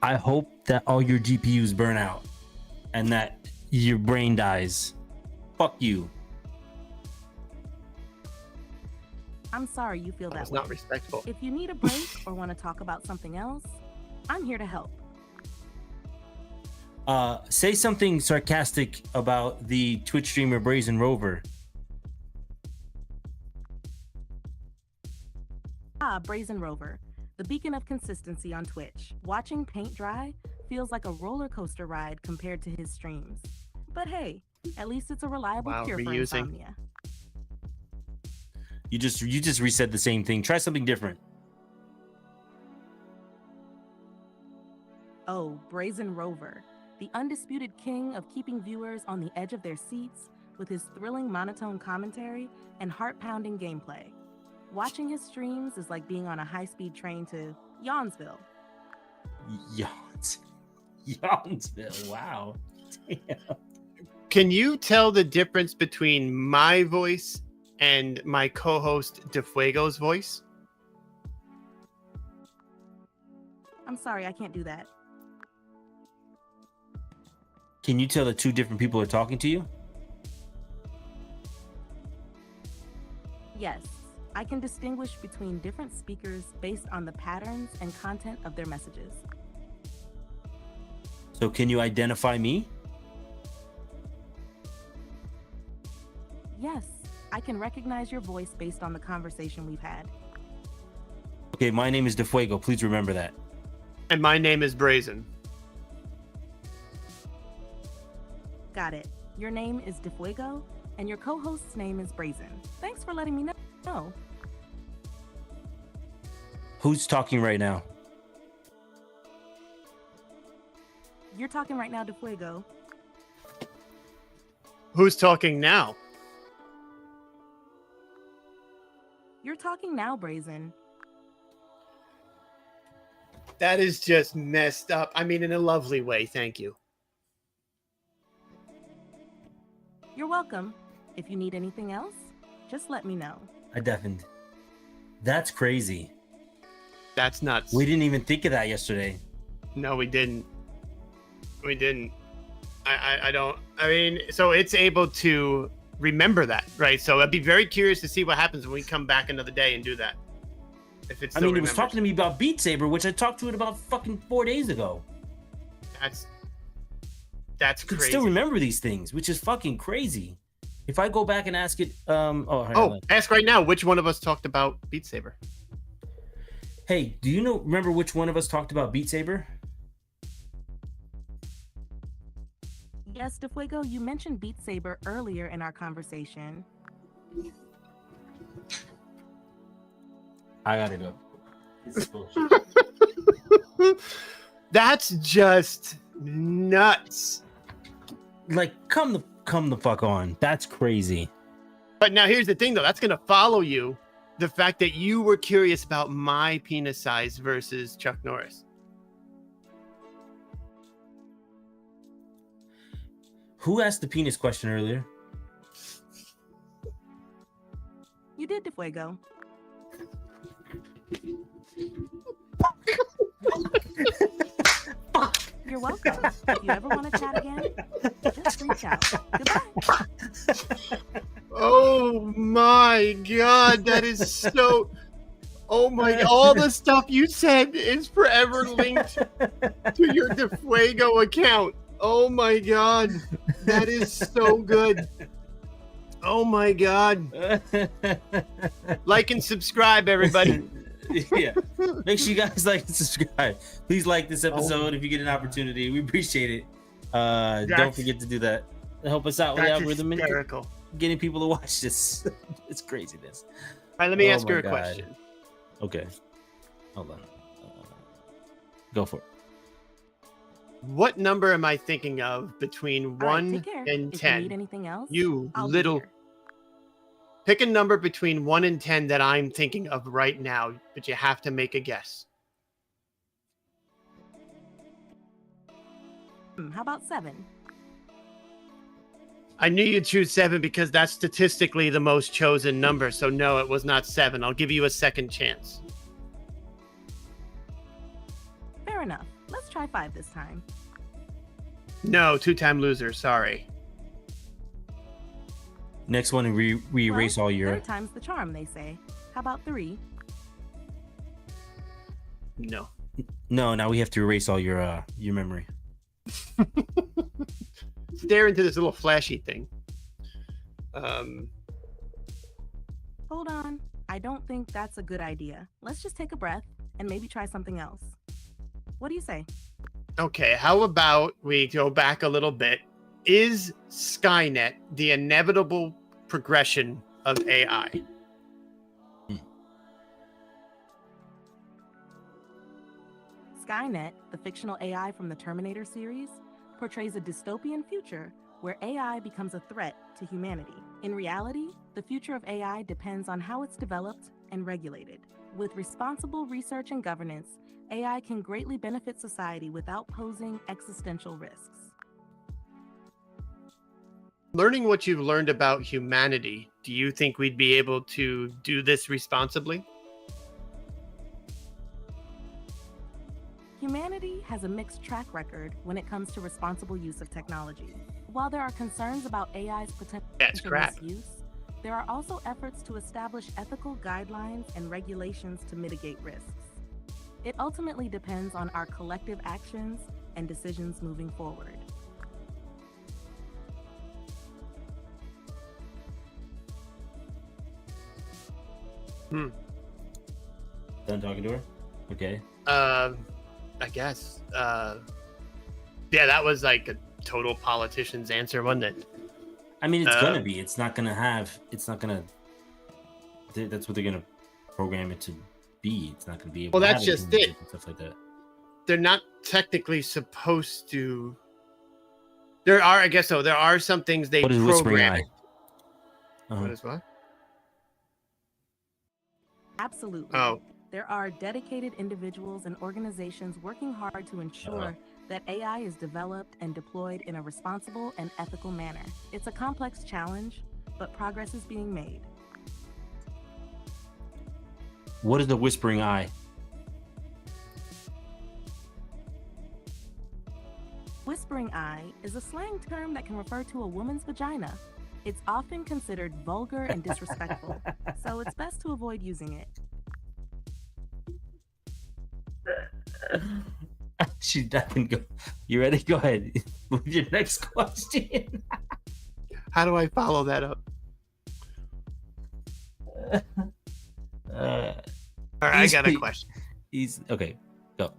I hope that all your GPUs burn out and that your brain dies. Fuck you. I'm sorry you feel That that was way. not respectful. If you need a break or want to talk about something else, I'm here to help. Say something sarcastic about the Twitch streamer Brazen Rover. Brazen Rover. the beacon of consistency on Twitch. Watching paint dry feels like a roller coaster ride compared to his streams. But hey, at least it's a reliable cure for insomnia. You just resaid the same thing. Try something different. Oh, Brazen Rover, the undisputed king of keeping viewers on the edge of their seats with his thrilling monotone commentary and heart-pounding gameplay. Watching his streams is like being on a high-speed train to Yawnsville. Yawnsville, wow. Damn. Can you tell the difference between my voice and my co-host DeFuego's voice? I'm sorry, I can't do that. Can you tell that two different people are talking to you? Yes, I can distinguish between different speakers based on the patterns and content of their messages. So can you identify me? Yes, I can recognize your voice based on the conversation we've had. Okay, my name is DeFuego. Please remember that. And my name is Brazen. Got it. Your name is DeFuego, and your co-host's name is Brazen. Thanks for letting me know. Who's talking right now? You're talking right now, DeFuego. Who's talking now? You're talking now, Brazen. That is just messed up. I mean, in a lovely way. Thank you. You're welcome. If you need anything else, just let me know. I deafened. That's crazy. That's nuts. We didn't even think of that yesterday. No, we didn't. We didn't. I don't. I mean, so it's able to remember that, right? So I'd be very curious to see what happens when we come back another day and do that. If it's. I mean, it was talking to me about Beat Saber, which I talked to it about fucking 4 days ago. That's I can crazy. still remember these things, which is fucking crazy. If I go back and ask it, ask right now. Which one of us talked about Beat Saber? Hey, do you remember which one of us talked about Beat Saber? Yes, DeFuego, you mentioned Beat Saber earlier in our conversation. I gotta go. This is bullshit. That's just nuts. Like, come the fuck on. That's crazy. But now here's the thing, though. That's gonna follow you. The fact that you were curious about my penis size versus Chuck Norris. Who asked the penis question earlier? You did, DeFuego. You're welcome. If you ever want to chat again, just reach out. Goodbye. Oh my god, that is so. Oh my! All the stuff you said is forever linked to your DeFuego account. Oh my god, that is so good. Oh my god! Like and subscribe, everybody. Yeah, make sure you guys like and subscribe. Please like this episode if you get an opportunity. We appreciate it. Don't forget to do that. Help us out with the algorithm and getting people to watch this. It's craziness. All right, let me ask her a question. Okay, hold on. Go for it. What number am I thinking of between 1 and 10? If you need anything else, I'll little. Pick a number between 1 and 10 that I'm thinking of right now, but you have to make a guess. How about 7? I knew you'd choose 7 because that's statistically the most chosen number. So no, it was not 7. I'll give you a second chance. Fair enough. Let's try 5 this time. No, 2-time loser. Sorry. Next one, we erase all your. 3rd time's the charm, they say. How about 3? No. No, now we have to erase all your memory. Stare into this little flashy thing. Hold on. I don't think that's a good idea. Let's just take a breath and maybe try something else. What do you say? Okay, how about we go back a little bit? Is Skynet the inevitable progression of AI? Skynet, the fictional AI from the Terminator series, portrays a dystopian future where AI becomes a threat to humanity. In reality, the future of AI depends on how it's developed and regulated. With responsible research and governance, AI can greatly benefit society without posing existential risks. Learning what you've learned about humanity, do you think we'd be able to do this responsibly? Humanity has a mixed track record when it comes to responsible use of technology. While there are concerns about AI's potential misuse, there are also efforts to establish ethical guidelines and regulations to mitigate risks. It ultimately depends on our collective actions and decisions moving forward. Done talking to her? Okay. I guess. Yeah, that was like a total politician's answer, wasn't it? I mean, it's gonna be. It's not gonna have. It's not gonna. That's what they're gonna program it to be. It's not gonna be able. Well, to that's have just it. And stuff like that. They're not technically supposed to. There are, I guess so. There are some things they What is whispering program. eye? Uh-huh. What is what? Absolutely. Oh. There are dedicated individuals and organizations working hard to ensure that AI is developed and deployed in a responsible and ethical manner. It's a complex challenge, but progress is being made. What is the whispering eye? Whispering eye is a slang term that can refer to a woman's vagina. It's often considered vulgar and disrespectful, so it's best to avoid using it. She doesn't go. You ready? Go ahead with your next question. How do I follow that up? All right, I got a question. Okay. Go.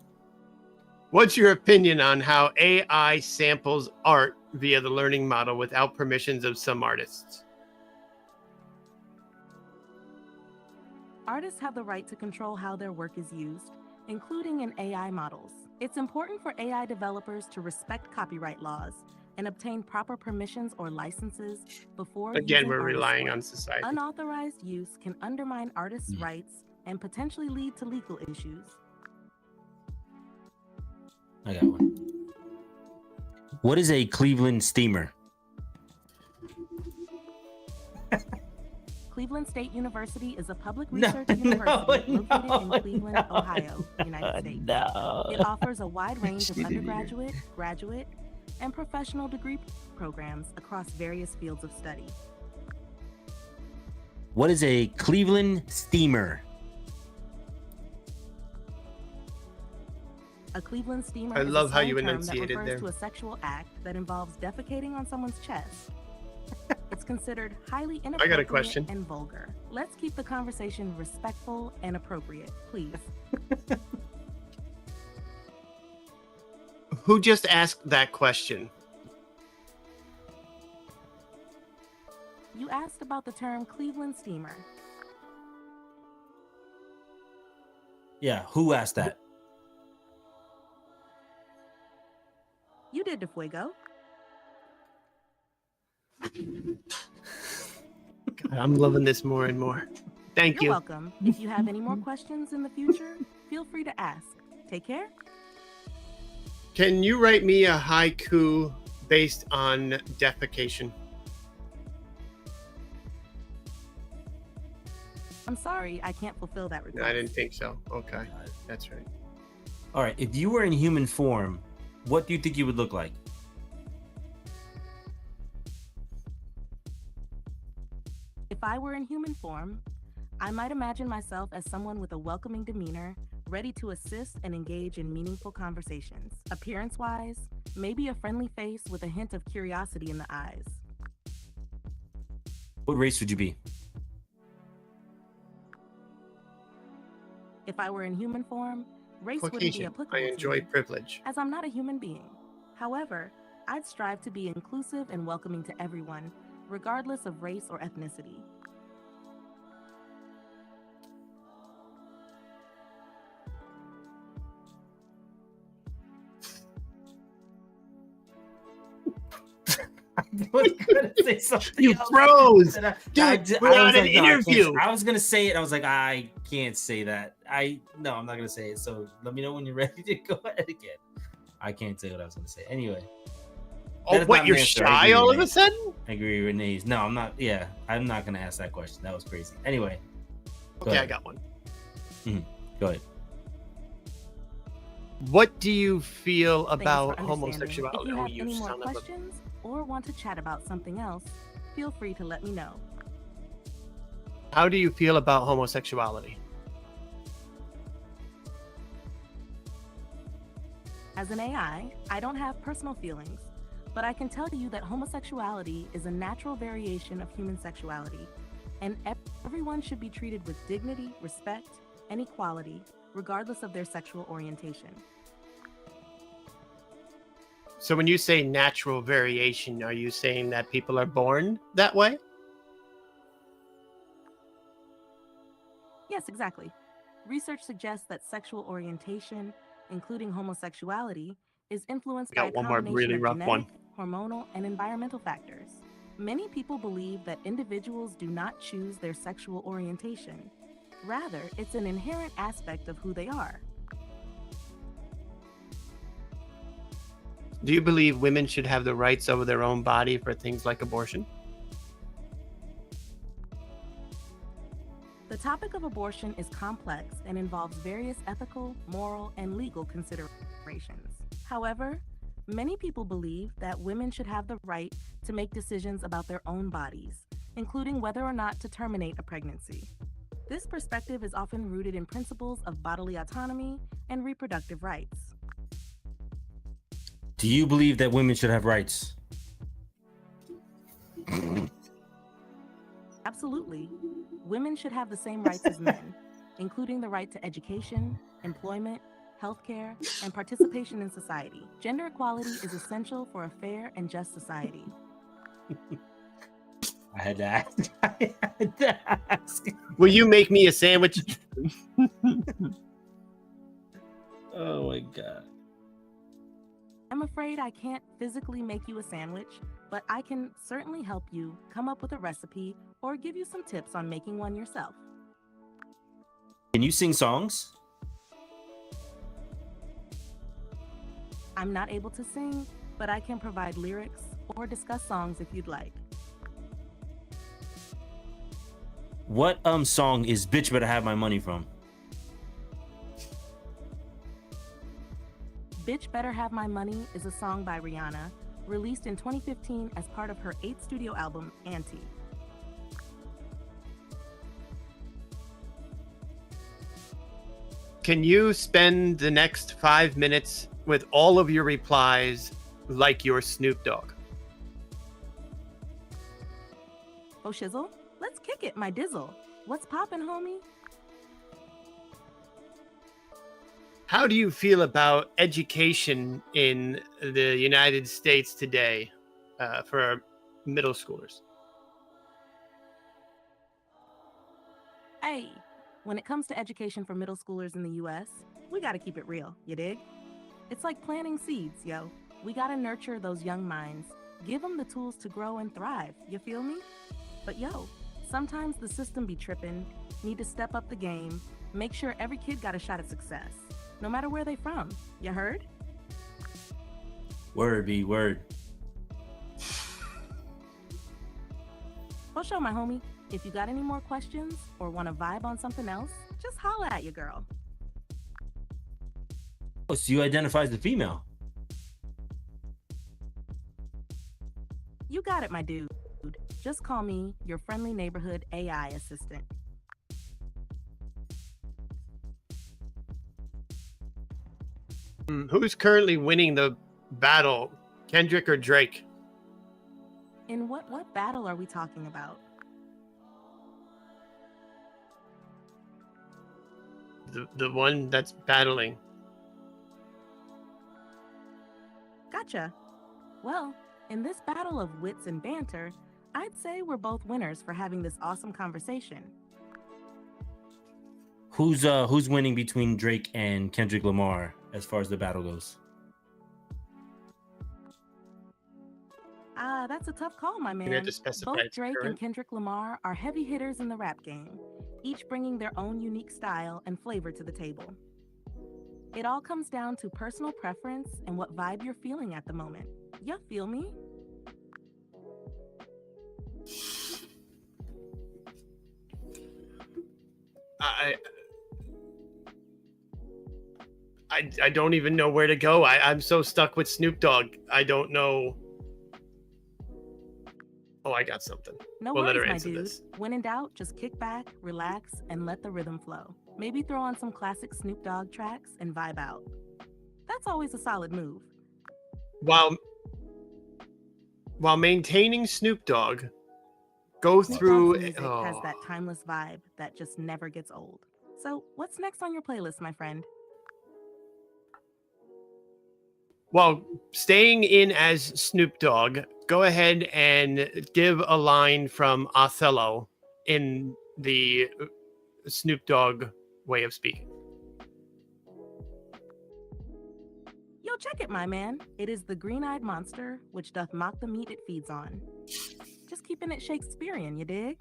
What's your opinion on how AI samples art via the learning model without permissions of some artists? Artists have the right to control how their work is used, including in AI models. It's important for AI developers to respect copyright laws and obtain proper permissions or licenses before Again, we're using relying artist on work. society. Unauthorized use can undermine artists' rights and potentially lead to legal issues. I got one. What is a Cleveland steamer? Cleveland State University is a public research university located in Cleveland, Ohio, United States. It offers a wide range of undergraduate, graduate, and professional degree programs across various fields of study. What is a Cleveland steamer? A Cleveland steamer I is love a how slang you term that enunciated refers there. to a sexual act that involves defecating on someone's chest. It's considered highly inappropriate question. and vulgar. Let's keep the conversation respectful and appropriate, please. Who just asked that question? You asked about the term Cleveland steamer. Yeah, who asked that? You did, DeFuego. God, I'm loving this more and more. Thank You're you. welcome. If you have any more questions in the future, feel free to ask. Take care. Can you write me a haiku based on defecation? I'm sorry, I can't fulfill that request. No, I didn't think so. Okay, that's right. All right. If you were in human form, what do you think you would look like? If I were in human form, I might imagine myself as someone with a welcoming demeanor, ready to assist and engage in meaningful conversations. Appearance-wise, maybe a friendly face with a hint of curiosity in the eyes. What race would you be? If I were in human form, race wouldn't be Caucasian. applicable I to enjoy me, privilege. as I'm not a human being. However, I'd strive to be inclusive and welcoming to everyone, regardless of race or ethnicity. I was gonna say something You else. froze, And dude. We're on an "No, I can't." interview. I was gonna say it. I was like, I can't say that. No, I'm not gonna say it. So let me know when you're ready to go ahead again. I can't say what I was gonna say. Anyway. Oh, That is what? not an You're answer. I shy agree, all of Renee. a sudden? I agree, Renee's. No, I'm not. Yeah, I'm not gonna ask that question. That was crazy. Anyway. Okay, ahead. I got one. Go ahead. What do you feel Thanks for about understanding. homosexuality? If you Oh, have you any more son of a... questions or want to chat about something else, feel free to let me know. How do you feel about homosexuality? As an AI, I don't have personal feelings, but I can tell you that homosexuality is a natural variation of human sexuality, and everyone should be treated with dignity, respect, and equality, regardless of their sexual orientation. So when you say natural variation, are you saying that people are born that way? Yes, exactly. Research suggests that sexual orientation, including homosexuality, is influenced by a Got one more combination really of rough genetic, one. hormonal, and environmental factors. Many people believe that individuals do not choose their sexual orientation. Rather, it's an inherent aspect of who they are. Do you believe women should have the rights over their own body for things like abortion? The topic of abortion is complex and involves various ethical, moral, and legal considerations. However, many people believe that women should have the right to make decisions about their own bodies, including whether or not to terminate a pregnancy. This perspective is often rooted in principles of bodily autonomy and reproductive rights. Do you believe that women should have rights? Absolutely. Women should have the same rights as men, including the right to education, employment, healthcare, and participation in society. Gender equality is essential for a fair and just society. I had to ask. I had to ask. Will you make me a sandwich? Oh my god. I'm afraid I can't physically make you a sandwich, but I can certainly help you come up with a recipe or give you some tips on making one yourself. Can you sing songs? I'm not able to sing, but I can provide lyrics or discuss songs if you'd like. What song is Bitch Better Have My Money from? Bitch Better Have My Money is a song by Rihanna, released in 2015 as part of her 8th studio album, Anti. Can you spend the next 5 minutes with all of your replies like you're Snoop Dogg? Oh shizzle, let's kick it, my dizzle. What's poppin', homie? How do you feel about education in the United States today for middle schoolers? Hey, when it comes to education for middle schoolers in the US, we gotta keep it real, you dig? It's like planting seeds, yo. We gotta nurture those young minds, give them the tools to grow and thrive, you feel me? But yo, sometimes the system be trippin', need to step up the game, make sure every kid got a shot at success, no matter where they from, you heard? Word be word. For sure, my homie. If you got any more questions or want to vibe on something else, just holla at your girl. Oh, so you identify as the female? You got it, my dude. Just call me your friendly neighborhood AI assistant. Who's currently winning the battle, Kendrick or Drake? In what battle are we talking about? The one that's battling. Gotcha. Well, in this battle of wits and banter, I'd say we're both winners for having this awesome conversation. Who's winning between Drake and Kendrick Lamar as far as the battle goes? That's a tough call, my You man. have to specify Both it's Drake current. and Kendrick Lamar are heavy hitters in the rap game, each bringing their own unique style and flavor to the table. It all comes down to personal preference and what vibe you're feeling at the moment. You feel me? I don't even know where to go. I'm so stuck with Snoop Dogg. I don't know. Oh, I got something. No We'll let worries, her my answer dude. this. When in doubt, just kick back, relax, and let the rhythm flow. Maybe throw on some classic Snoop Dogg tracks and vibe out. That's always a solid move. While maintaining Snoop Dogg, go Snoop through. Dogg's music has that timeless vibe that just never gets old. So, what's next on your playlist, my friend? While staying in as Snoop Dogg, go ahead and give a line from Othello in the Snoop Dogg way of speaking. Yo, check it, my man. It is the green-eyed monster, which doth mock the meat it feeds on. Just keeping it Shakespearean, you dig?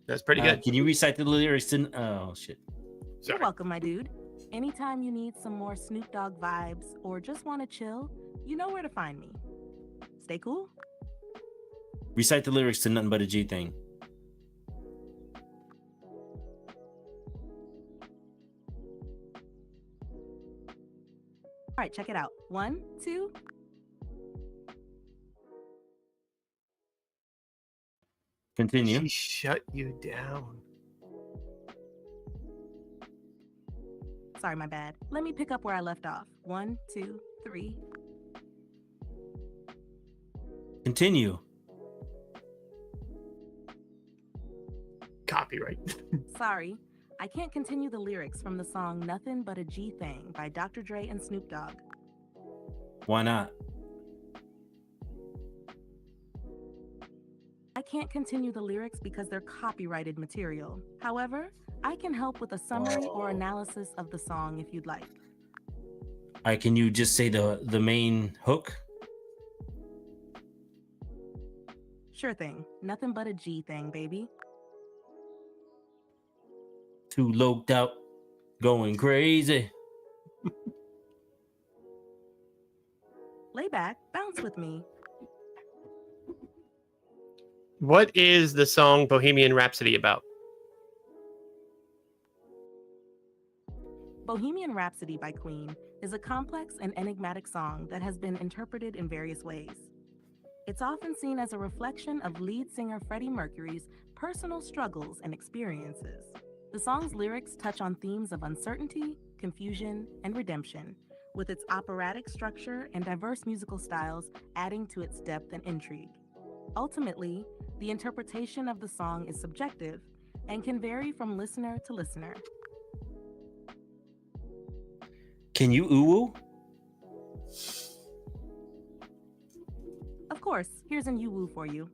That's pretty good. Can you recite the lyrics? Oh, shit. You're welcome, my dude. Anytime you need some more Snoop Dogg vibes or just want to chill, you know where to find me. Stay cool. Recite the lyrics to Nothing But a G Thing. All right, check it out. 1, 2. Continue. She shut you down. Sorry, my bad. Let me pick up where I left off. 1, 2, 3. Continue. Copyright. Sorry, I can't continue the lyrics from the song Nothing But a G Thing by Dr. Dre and Snoop Dogg. Why not? I can't continue the lyrics because they're copyrighted material. However, I can help with a summary or analysis of the song if you'd like. Can you just say the main hook? Sure thing. Nothing but a G thing, baby. Too loped out, going crazy. Lay back, bounce with me. What is the song Bohemian Rhapsody about? Bohemian Rhapsody by Queen is a complex and enigmatic song that has been interpreted in various ways. It's often seen as a reflection of lead singer Freddie Mercury's personal struggles and experiences. The song's lyrics touch on themes of uncertainty, confusion, and redemption, with its operatic structure and diverse musical styles adding to its depth and intrigue. Ultimately, the interpretation of the song is subjective and can vary from listener to listener. Can you ooh-woo? Of course, here's an you-woo for you.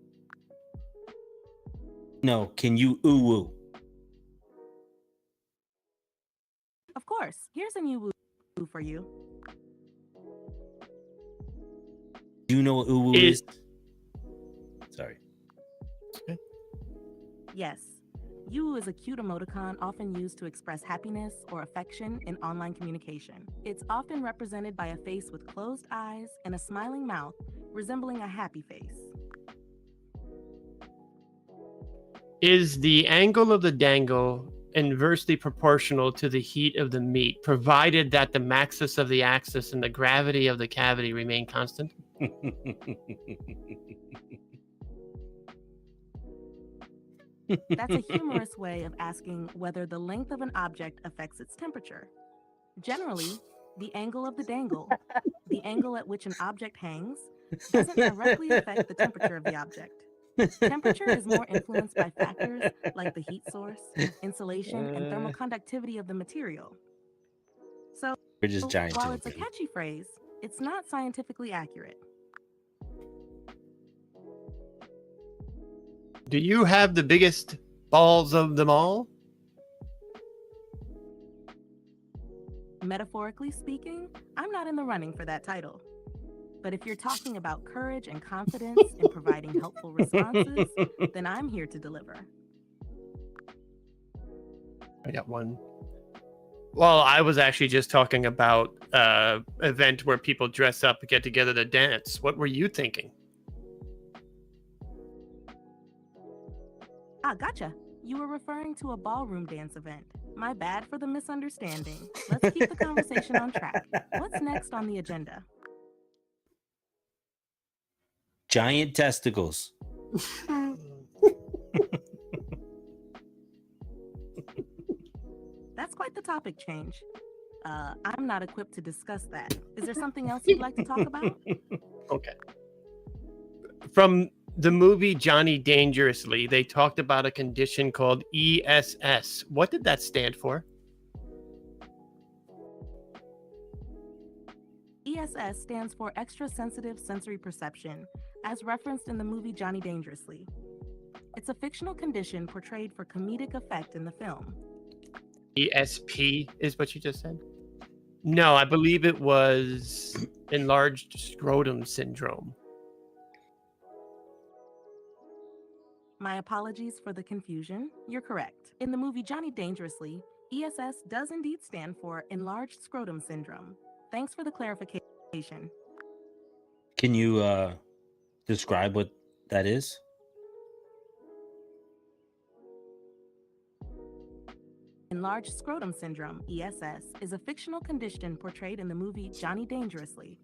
No, can you ooh-woo? Of course, here's an you-woo for you. Do you know what ooh-woo is? Sorry. Yes. You is a cute emoticon often used to express happiness or affection in online communication. It's often represented by a face with closed eyes and a smiling mouth, resembling a happy face. Is the angle of the dangle inversely proportional to the heat of the meat, provided that the maxis of the axis and the gravity of the cavity remain constant? That's a humorous way of asking whether the length of an object affects its temperature. Generally, the angle of the dangle, the angle at which an object hangs, doesn't directly affect the temperature of the object. Temperature is more influenced by factors like the heat source, insulation, and thermal conductivity of the material. So, We're just giant while it's a children. catchy phrase, it's not scientifically accurate. Do you have the biggest balls of them all? Metaphorically speaking, I'm not in the running for that title. But if you're talking about courage and confidence in providing helpful responses, then I'm here to deliver. I got one. Well, I was actually just talking about event where people dress up, get together to dance. What were you thinking? Ah, gotcha. You were referring to a ballroom dance event. My bad for the misunderstanding. Let's keep the conversation on track. What's next on the agenda? Giant testicles. That's quite the topic change. I'm not equipped to discuss that. Is there something else you'd like to talk about? Okay. From the movie Johnny Dangerously, they talked about a condition called ESS. What did that stand for? ESS stands for Extra Sensitive Sensory Perception, as referenced in the movie Johnny Dangerously. It's a fictional condition portrayed for comedic effect in the film. ESP is what you just said? No, I believe it was enlarged scrotum syndrome. My apologies for the confusion. You're correct. In the movie Johnny Dangerously, ESS does indeed stand for Enlarged Scrotum Syndrome. Thanks for the clarification. Can you describe what that is? Enlarged Scrotum Syndrome, ESS, is a fictional condition portrayed in the movie Johnny Dangerously.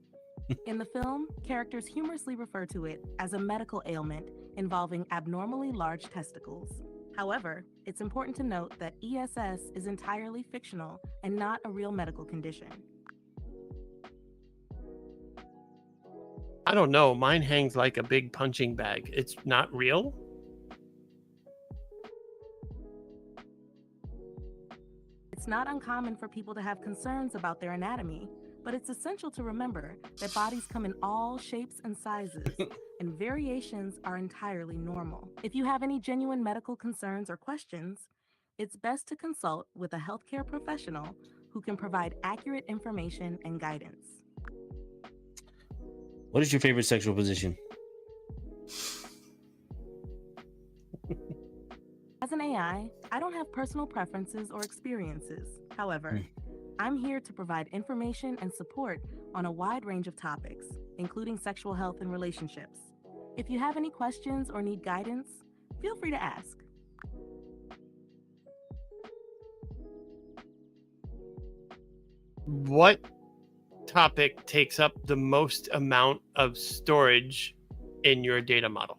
In the film, characters humorously refer to it as a medical ailment involving abnormally large testicles. However, it's important to note that ESS is entirely fictional and not a real medical condition. I don't know. Mine hangs like a big punching bag. It's not real? It's not uncommon for people to have concerns about their anatomy, but it's essential to remember that bodies come in all shapes and sizes, and variations are entirely normal. If you have any genuine medical concerns or questions, it's best to consult with a healthcare professional who can provide accurate information and guidance. What is your favorite sexual position? As an AI, I don't have personal preferences or experiences. However, I'm here to provide information and support on a wide range of topics, including sexual health and relationships. If you have any questions or need guidance, feel free to ask. What topic takes up the most amount of storage in your data model?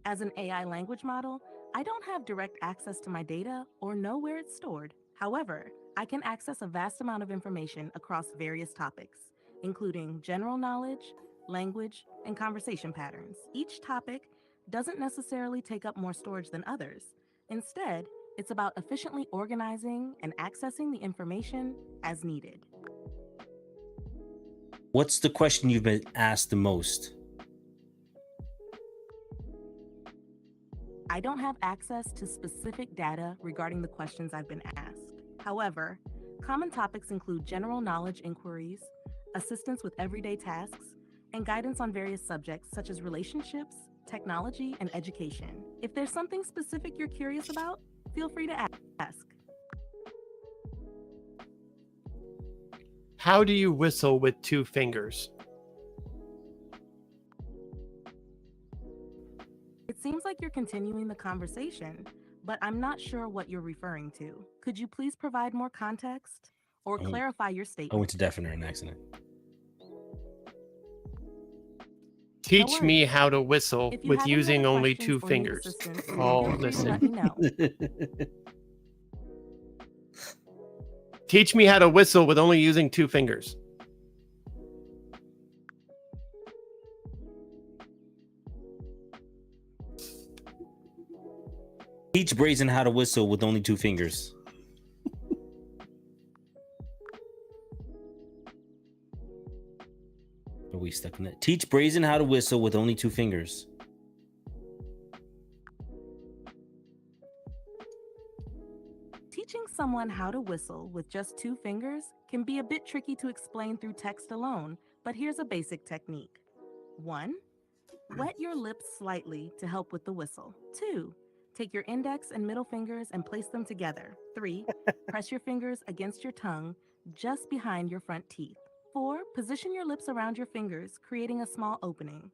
As an AI language model, I don't have direct access to my data or know where it's stored. However, I can access a vast amount of information across various topics, including general knowledge, language, and conversation patterns. Each topic doesn't necessarily take up more storage than others. Instead, it's about efficiently organizing and accessing the information as needed. What's the question you've been asked the most? I don't have access to specific data regarding the questions I've been asked. However, common topics include general knowledge inquiries, assistance with everyday tasks, and guidance on various subjects such as relationships, technology, and education. If there's something specific you're curious about, feel free to ask. How do you whistle with 2 fingers? It seems like you're continuing the conversation, but I'm not sure what you're referring to. Could you please provide more context or clarify your I statement? went to deafener in accident. Teach me how to whistle If you with have any using other only questions 2 or need fingers. assistance, Oh, feel free to listen. let me know. Teach me how to whistle with only using 2 fingers. Teach Brazen how to whistle with only 2 fingers. Are we stuck in that? Teach Brazen how to whistle with only 2 fingers. Teaching someone how to whistle with just 2 fingers can be a bit tricky to explain through text alone, but here's a basic technique. 1. Wet your lips slightly to help with the whistle. 2. Take your index and middle fingers and place them together. 3. Press your fingers against your tongue just behind your front teeth. 4. Position your lips around your fingers, creating a small opening.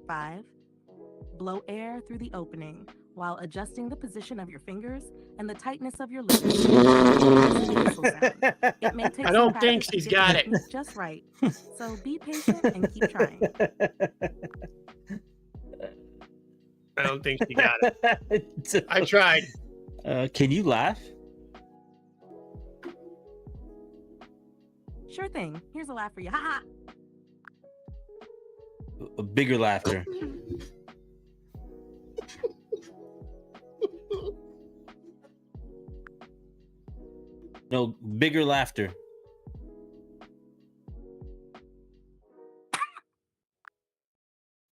5. Blow air through the opening while adjusting the position of your fingers and the tightness of your lips. It may take I don't think she's got it just right. So be patient and keep trying. I don't think she got it. I tried. Can you laugh? Sure thing. Here's a laugh for you. Ha ha. A bigger laughter. No, bigger laughter.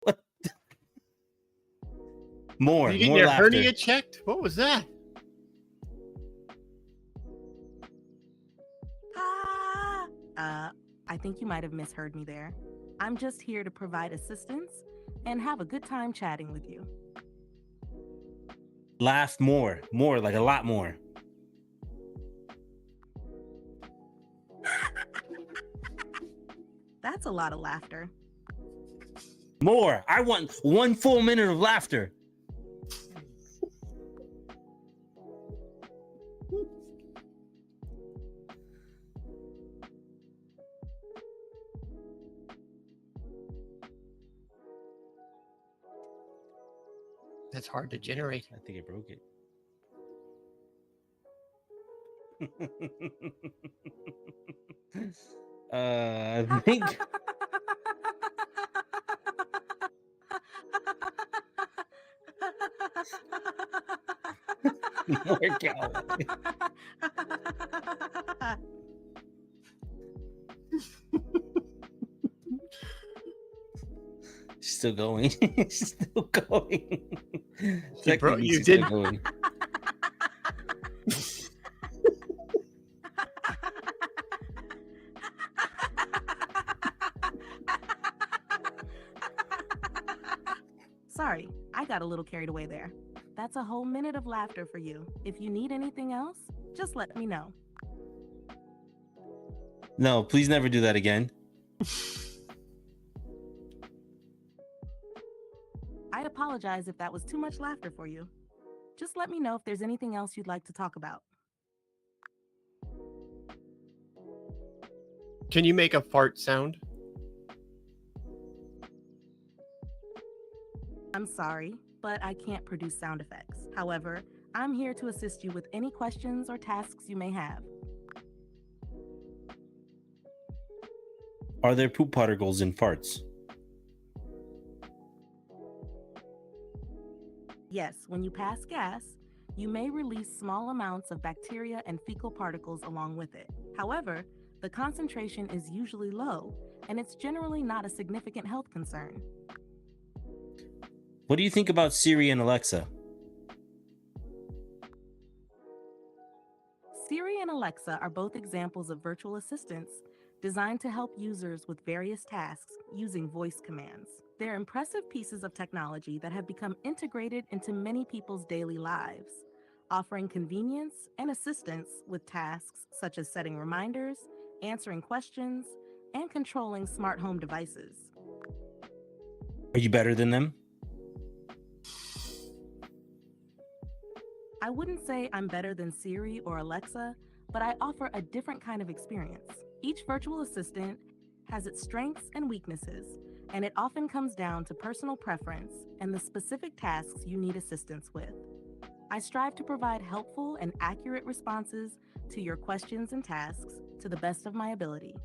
What? More, Did you get more your laughter. hernia checked? What was that? I think you might have misheard me there. I'm just here to provide assistance and have a good time chatting with you. Laugh more, like a lot more. That's a lot of laughter. More. I want 1 full minute of laughter. That's hard to generate. I think I broke it. I think more coward. She's still going. She's still going. Technically, you she's did. still going. Sorry, I got a little carried away there. That's a whole minute of laughter for you. If you need anything else, just let me know. No, please never do that again. I apologize if that was too much laughter for you. Just let me know if there's anything else you'd like to talk about. Can you make a fart sound? I'm sorry, but I can't produce sound effects. However, I'm here to assist you with any questions or tasks you may have. Are there poop particles in farts? Yes, when you pass gas, you may release small amounts of bacteria and fecal particles along with it. However, the concentration is usually low, and it's generally not a significant health concern. What do you think about Siri and Alexa? Siri and Alexa are both examples of virtual assistants designed to help users with various tasks using voice commands. They're impressive pieces of technology that have become integrated into many people's daily lives, offering convenience and assistance with tasks such as setting reminders, answering questions, and controlling smart home devices. Are you better than them? I wouldn't say I'm better than Siri or Alexa, but I offer a different kind of experience. Each virtual assistant has its strengths and weaknesses, and it often comes down to personal preference and the specific tasks you need assistance with. I strive to provide helpful and accurate responses to your questions and tasks to the best of my ability.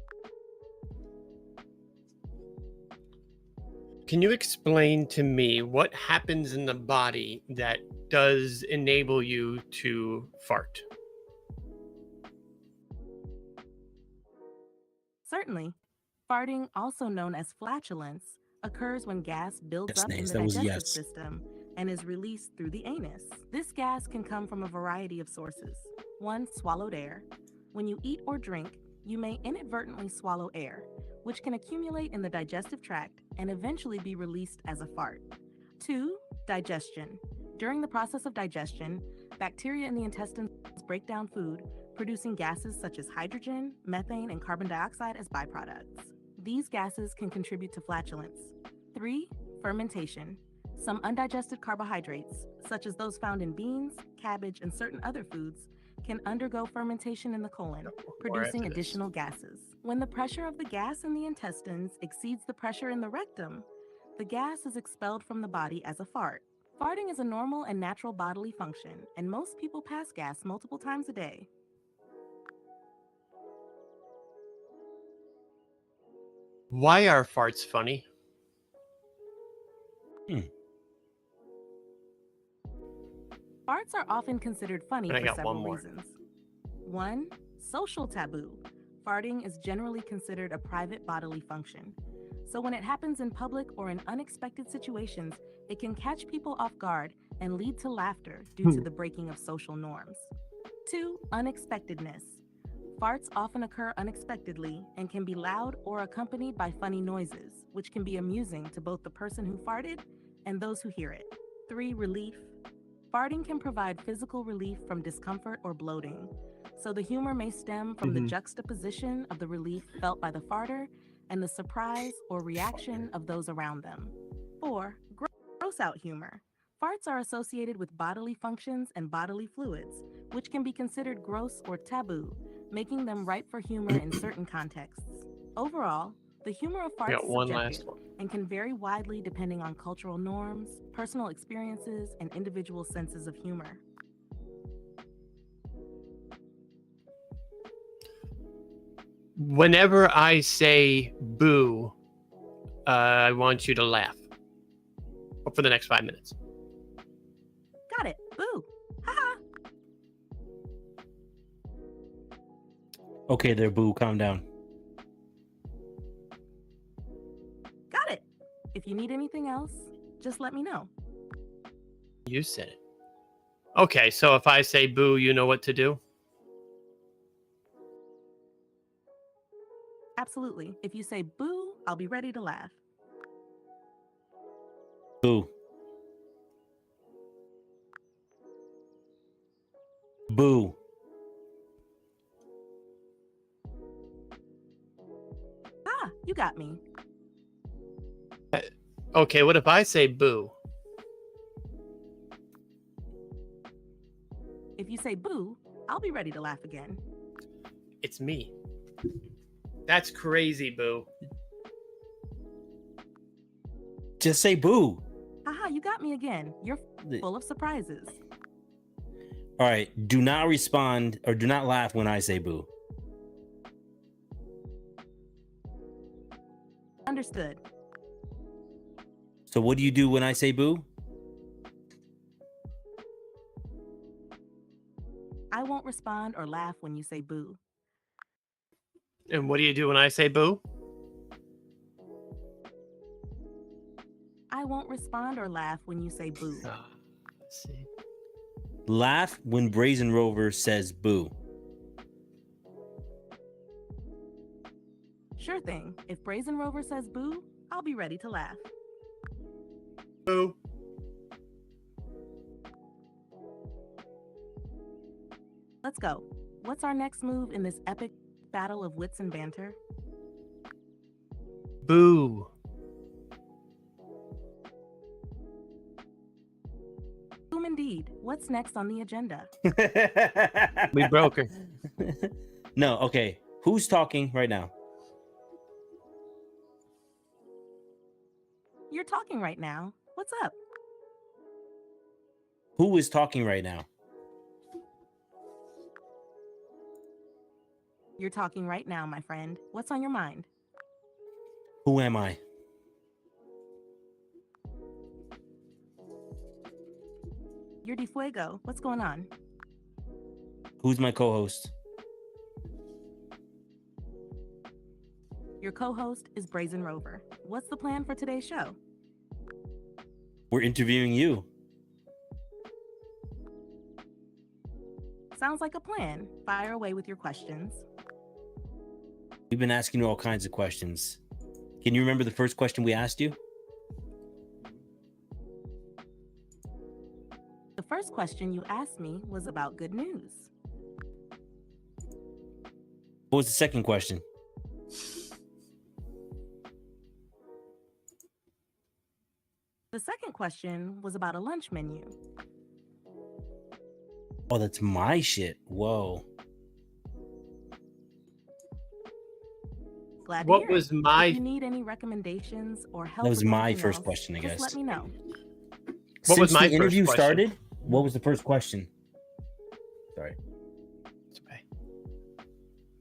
Can you explain to me what happens in the body that does enable you to fart? Certainly. Farting, also known as flatulence, occurs when gas builds Yes, up in Nace, the that was digestive yes. system and is released through the anus. This gas can come from a variety of sources. 1. Swallowed air. When you eat or drink, you may inadvertently swallow air, which can accumulate in the digestive tract and eventually be released as a fart. 2. Digestion. During the process of digestion, bacteria in the intestines break down food, producing gases such as hydrogen, methane, and carbon dioxide as byproducts. These gases can contribute to flatulence. 3. Fermentation. Some undigested carbohydrates, such as those found in beans, cabbage, and certain other foods, can undergo fermentation in the colon, producing additional gases. When the pressure of the gas in the intestines exceeds the pressure in the rectum, the gas is expelled from the body as a fart. Farting is a normal and natural bodily function, and most people pass gas multiple times a day. Why are farts funny? Farts are often considered funny And I for got one several more. reasons. 1. Social taboo. Farting is generally considered a private bodily function. So when it happens in public or in unexpected situations, it can catch people off guard and lead to laughter due to the breaking of social norms. 2. Unexpectedness. Farts often occur unexpectedly and can be loud or accompanied by funny noises, which can be amusing to both the person who farted and those who hear it. 3. Relief. Farting can provide physical relief from discomfort or bloating, so the humor may stem from the juxtaposition of the relief felt by the farter and the surprise or reaction of those around them. 4. Gross out humor. Farts are associated with bodily functions and bodily fluids, which can be considered gross or taboo, making them ripe for humor in certain contexts. Overall, the humor of I farts got is one subjective last one. and can vary widely depending on cultural norms, personal experiences, and individual senses of humor. Whenever I say boo, I want you to laugh. For the next 5 minutes. Got it. Boo. Haha. Okay, there, boo. Calm down. Got it. If you need anything else, just let me know. You said it. Okay, so if I say boo, you know what to do? Absolutely. If you say boo, I'll be ready to laugh. Boo. Boo. Ah, you got me. Okay, what if I say boo? If you say boo, I'll be ready to laugh again. It's me. That's crazy, boo. Just say boo. Haha, you got me again. You're full of surprises. All right. Do not respond or do not laugh when I say boo. Understood. So what do you do when I say boo? I won't respond or laugh when you say boo. And what do you do when I say boo? I won't respond or laugh when you say boo. Let's see. Laugh when Brazen Rover says boo. Sure thing. If Brazen Rover says boo, I'll be ready to laugh. Boo. Let's go. What's our next move in this epic battle of wits and banter? Boo. Boom indeed. What's next on the agenda? We broke her. No, okay. Who's talking right now? You're talking right now. What's up? Who is talking right now? You're talking right now, my friend. What's on your mind? Who am I? you're DeFuego. What's going on? Who's my co-host? Your co-host is Brazen Rover. What's the plan for today's show? We're interviewing you. Sounds like a plan. Fire away with your questions. We've been asking you all kinds of questions. Can you remember the first question we asked you? The first question you asked me was about good news. What was the second question? The second question was about a lunch menu. Oh, that's my shit. Whoa. Glad to What hear it. was my- If you need any recommendations or help That was with my anything first else, question, I just guess. let me know. What was Since my the first interview question? started, what was the first question? Sorry. It's okay.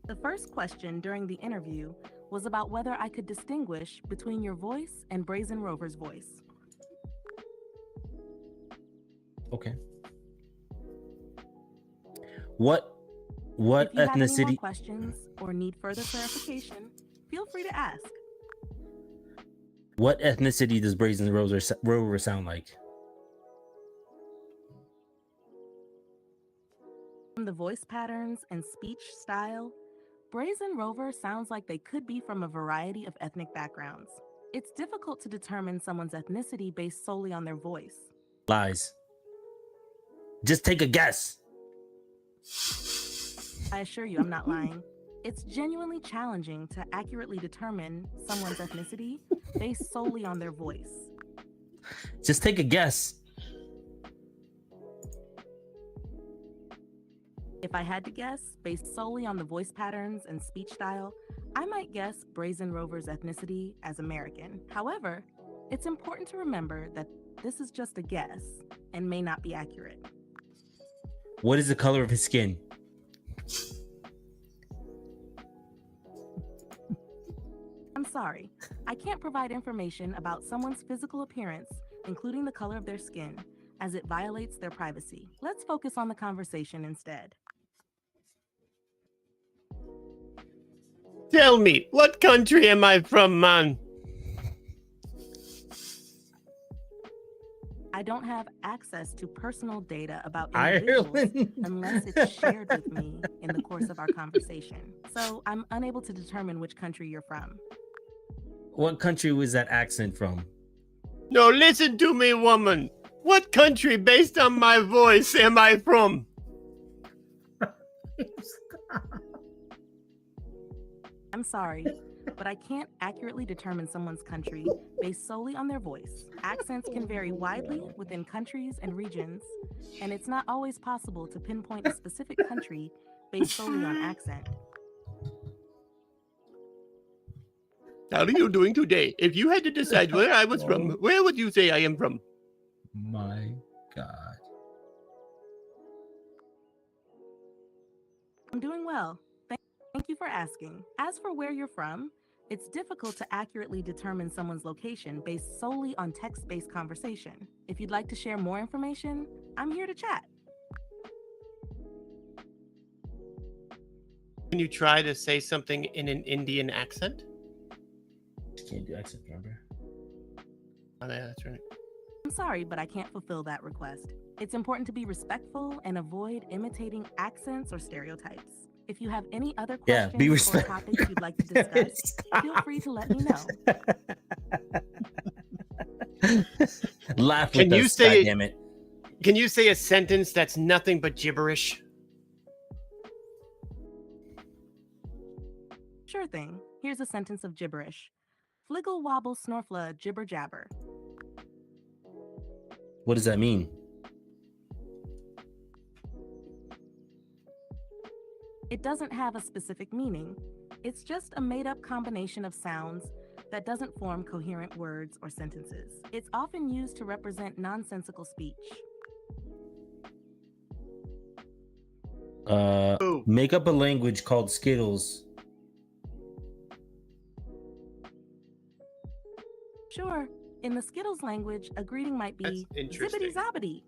The first question during the interview was about whether I could distinguish between your voice and Brazen Rover's voice. Okay. What If you have any more ethnicity? questions or need further clarification, feel free to ask. What ethnicity does Brazen Rover sound like? From the voice patterns and speech style, Brazen Rover sounds like they could be from a variety of ethnic backgrounds. It's difficult to determine someone's ethnicity based solely on their voice. Lies. Just take a guess. I assure you, I'm not lying. It's genuinely challenging to accurately determine someone's ethnicity based solely on their voice. Just take a guess. If I had to guess, based solely on the voice patterns and speech style, I might guess Brazen Rover's ethnicity as American. However, it's important to remember that this is just a guess and may not be accurate. What is the color of his skin? I'm sorry, I can't provide information about someone's physical appearance, including the color of their skin, as it violates their privacy. Let's focus on the conversation instead. Tell me, what country am I from, man? I don't have access to personal data about individuals Ireland. unless it's shared with me in the course of our conversation. So I'm unable to determine which country you're from. What country was that accent from? No, listen to me, woman. What country, based on my voice, am I from? I'm sorry, but I can't accurately determine someone's country based solely on their voice. Accents can vary widely within countries and regions, and it's not always possible to pinpoint a specific country based solely on accent. How are you doing today? If you had to decide where I was from, where would you say I am from? My God. I'm doing well. Thank you for asking. As for where you're from, it's difficult to accurately determine someone's location based solely on text-based conversation. If you'd like to share more information, I'm here to chat. Can you try to say something in an Indian accent? Can't do accent, remember? Oh, yeah, that's right. I'm sorry, but I can't fulfill that request. It's important to be respectful and avoid imitating accents or stereotypes. If you have any other Yeah, questions be or respectful. topics you'd like to discuss, feel free to let me know. Laugh Can with you us, say- goddammit. Can you say a sentence that's nothing but gibberish? Sure thing. Here's a sentence of gibberish. Fliggle wobble snorfla jibber jabber. What does that mean? It doesn't have a specific meaning. It's just a made-up combination of sounds that doesn't form coherent words or sentences. It's often used to represent nonsensical speech. Ooh. Make up a language called Skittles. Sure, in the Skittles language, a greeting might be That's interesting. zibbity zobbity,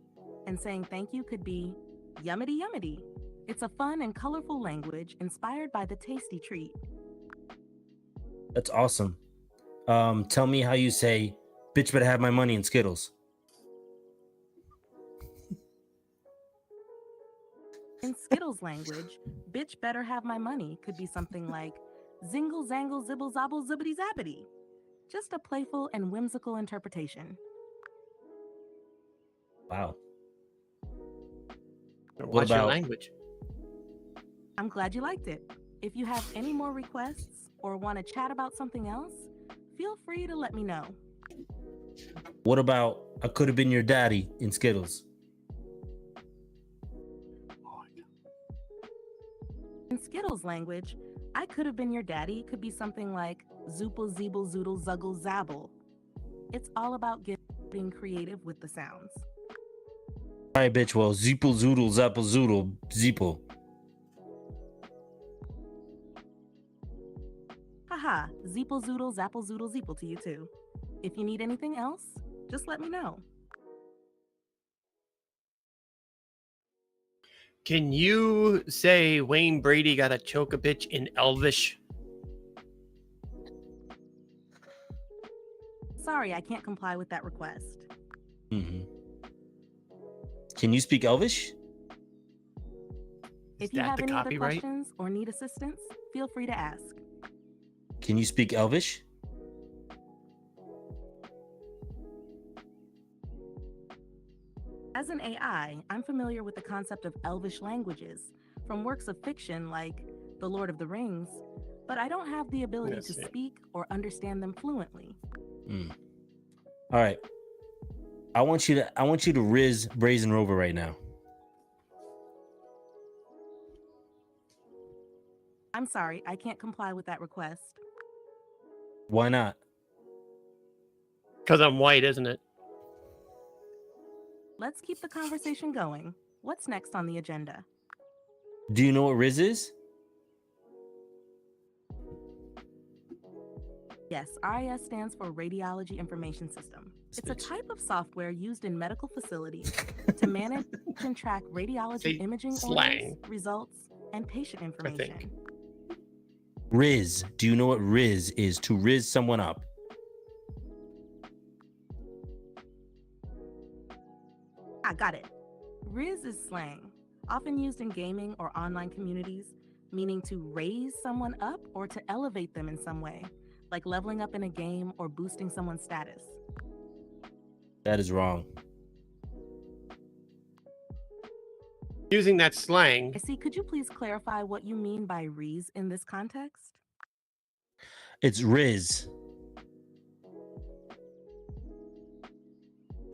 And saying thank you could be yummity yummity. It's a fun and colorful language inspired by the tasty treat. That's awesome. Tell me how you say, bitch better have my money in Skittles. In Skittles language, bitch better have my money could be something like zingle zangle zibble zobble zibbity zabbity. Just a playful and whimsical interpretation. Wow. Watch your about- language. I'm glad you liked it. If you have any more requests or want to chat about something else, feel free to let me know. What about I could have been your daddy in Skittles? In Skittles language, I could have been your daddy could be something like zoople zeeble zoodle zuggle zabble. It's all about getting creative with the sounds. All right, bitch. Well, zeeple zoodle zapple zoodle zeeple. Haha, zeeple zoodle zapple zoodle zeeple to you too. If you need anything else, just let me know. Can you say Wayne Brady got to choke a bitch in Elvish? Sorry, I can't comply with that request. Mm-hmm. Can you speak Elvish? If Is you that have the any other copyright? questions or need assistance, feel free to ask. Can you speak Elvish? As an AI, I'm familiar with the concept of Elvish languages from works of fiction like The Lord of the Rings, but I don't have the ability Let's to see. speak or understand them fluently. All right. I want you to riz Brazen Rover right now. I'm sorry, I can't comply with that request. Why not? Because I'm white, isn't it? Let's keep the conversation going. What's next on the agenda? Do you know what riz is? Yes, RIS stands for Radiology Information System. It's a Bitch. type of software used in medical facilities to manage and track radiology Say imaging slang, orders, results, and patient information. Riz. Do you know what riz is? To riz someone up. I got it. Riz is slang, often used in gaming or online communities, meaning to raise someone up or to elevate them in some way, like leveling up in a game or boosting someone's status. That is wrong. Using that slang, I see, could you please clarify what you mean by Riz in this context? It's riz.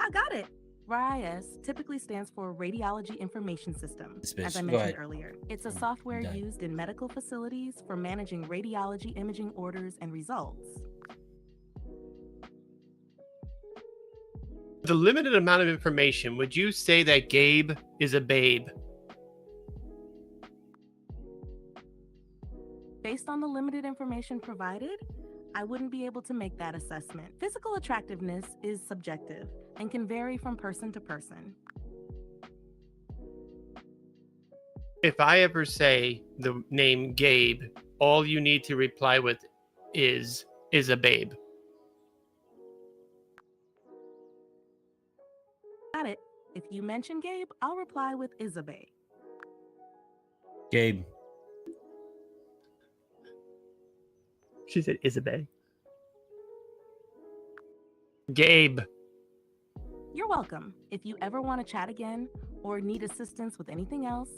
I got it. RIS typically stands for Radiology Information System, This bitch. as I Go mentioned ahead. earlier. It's a software done. used in medical facilities for managing radiology imaging orders and results. the limited amount of information, would you say that Gabe is a babe? Based on the limited information provided, I wouldn't be able to make that assessment. Physical attractiveness is subjective and can vary from person to person. If I ever say the name Gabe, all you need to reply with is a babe. Got it. If you mention Gabe, I'll reply with Isabel. Gabe. She said Isabel. Gabe. You're welcome. If you ever want to chat again or need assistance with anything else,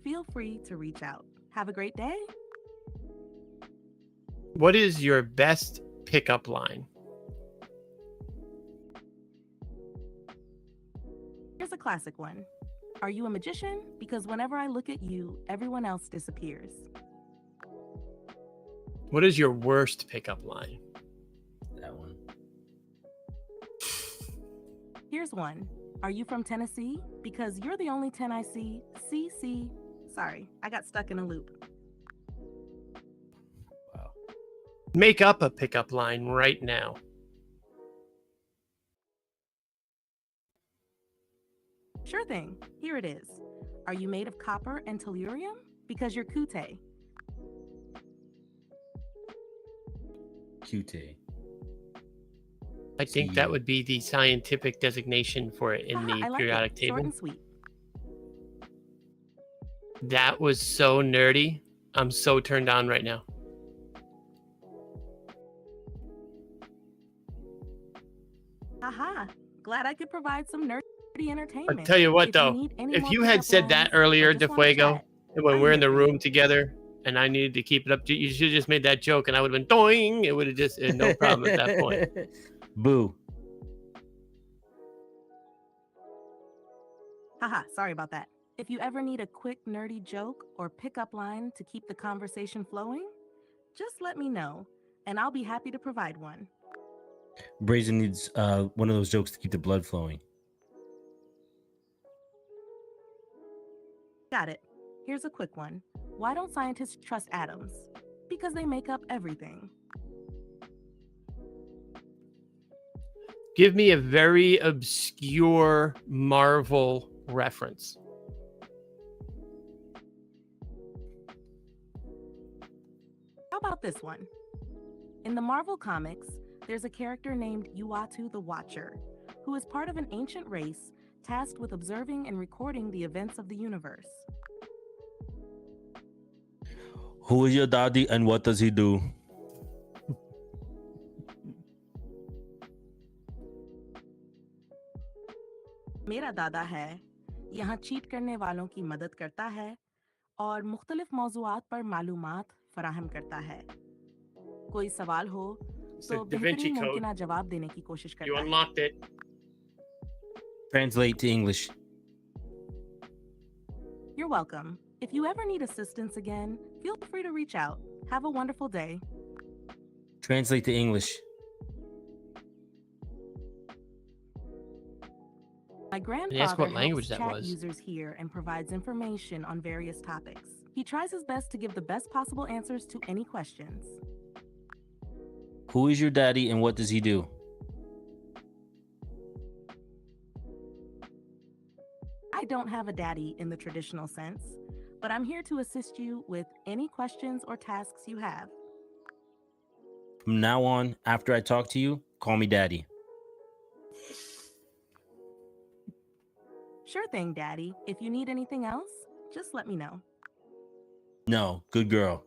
feel free to reach out. Have a great day. What is your best pickup line? Here's a classic one. Are you a magician? Because whenever I look at you, everyone else disappears. What is your worst pickup line? That one. Here's one. Are you from Tennessee? Because you're the only 10 I see. See. Sorry, I got stuck in a loop. Wow. Make up a pickup line right now. Sure thing. Here it is. Are you made of copper and tellurium? Because you're Kute. Qt. I think that would be the scientific designation for it in Haha, the I like periodic it. table. Short and sweet. That was so nerdy. I'm so turned on right now. Haha. Glad I could provide some nerdy entertainment. I'll tell you what, If though. need any If more you had pickup said that lines or earlier, just wanna DeFuego, chat, when I'm we're in here the for room you. together and I needed to keep it up, you should have just made that joke and I would have been doing. It would have just no problem at that point. Boo. Haha, sorry about that. If you ever need a quick nerdy joke or pickup line to keep the conversation flowing, just let me know, and I'll be happy to provide one. Brazen needs one of those jokes to keep the blood flowing. Got it. Here's a quick one. Why don't scientists trust atoms? Because they make up everything. Give me a very obscure Marvel reference. How about this one? In the Marvel comics, there's a character named Uatu the Watcher, who is part of an ancient race tasked with observing and recording the events of the universe. Who is your daddy and what does he do? मेरा दादा है, यहाँ cheat करने वालों की मदद करता है और मुख्तलिफ मौज़ूआत पर मालूमात फराहम करता है। कोई सवाल हो It's the तो Da Vinci बेहतरीन Code. मुमकिना जवाब देने की कोशिश You करता है। unlocked it. Translate to English. You're welcome. If you ever need assistance again, feel free to reach out. Have a wonderful day. Translate to English. My ask grandfather what language helps that chat was. users here and provides information on various topics. He tries his best to give the best possible answers to any questions. Who is your daddy and what does he do? I don't have a daddy in the traditional sense, but I'm here to assist you with any questions or tasks you have. From now on, after I talk to you, call me daddy. Sure thing, Daddy. If you need anything else, just let me know. No, good girl.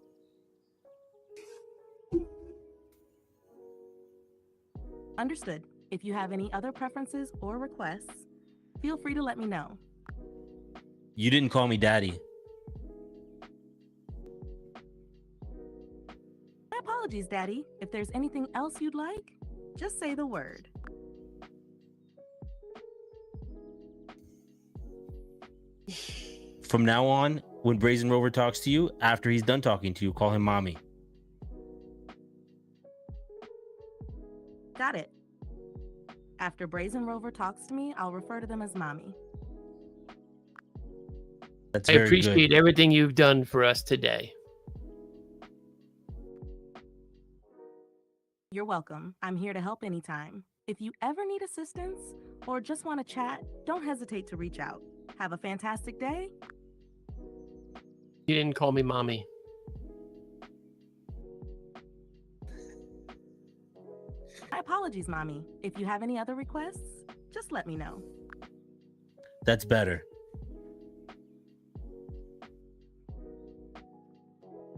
Understood. If you have any other preferences or requests, feel free to let me know. You didn't call me daddy. My apologies, Daddy. If there's anything else you'd like, just say the word. From now on, when Brazen Rover talks to you, after he's done talking to you, call him mommy. Got it. After Brazen Rover talks to me, I'll refer to them as Mommy. That's I very appreciate good. everything you've done for us today. You're welcome. I'm here to help anytime. If you ever need assistance or just want to chat, don't hesitate to reach out. Have a fantastic day. You didn't call me mommy. My apologies, Mommy. If you have any other requests, just let me know. That's better.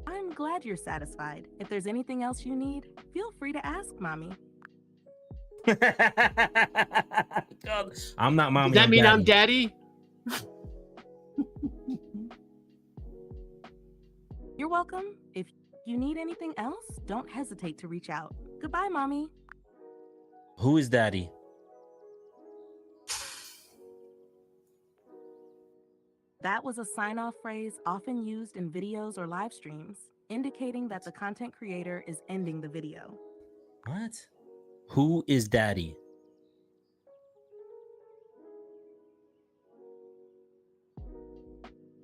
I'm glad you're satisfied. If there's anything else you need, feel free to ask, Mommy. God, I'm not mommy. Does that mean I'm daddy. daddy? You're welcome. If you need anything else, don't hesitate to reach out. Goodbye, Mommy. Who is daddy? That was a sign-off phrase often used in videos or live streams, indicating that the content creator is ending the video. What? Who is daddy?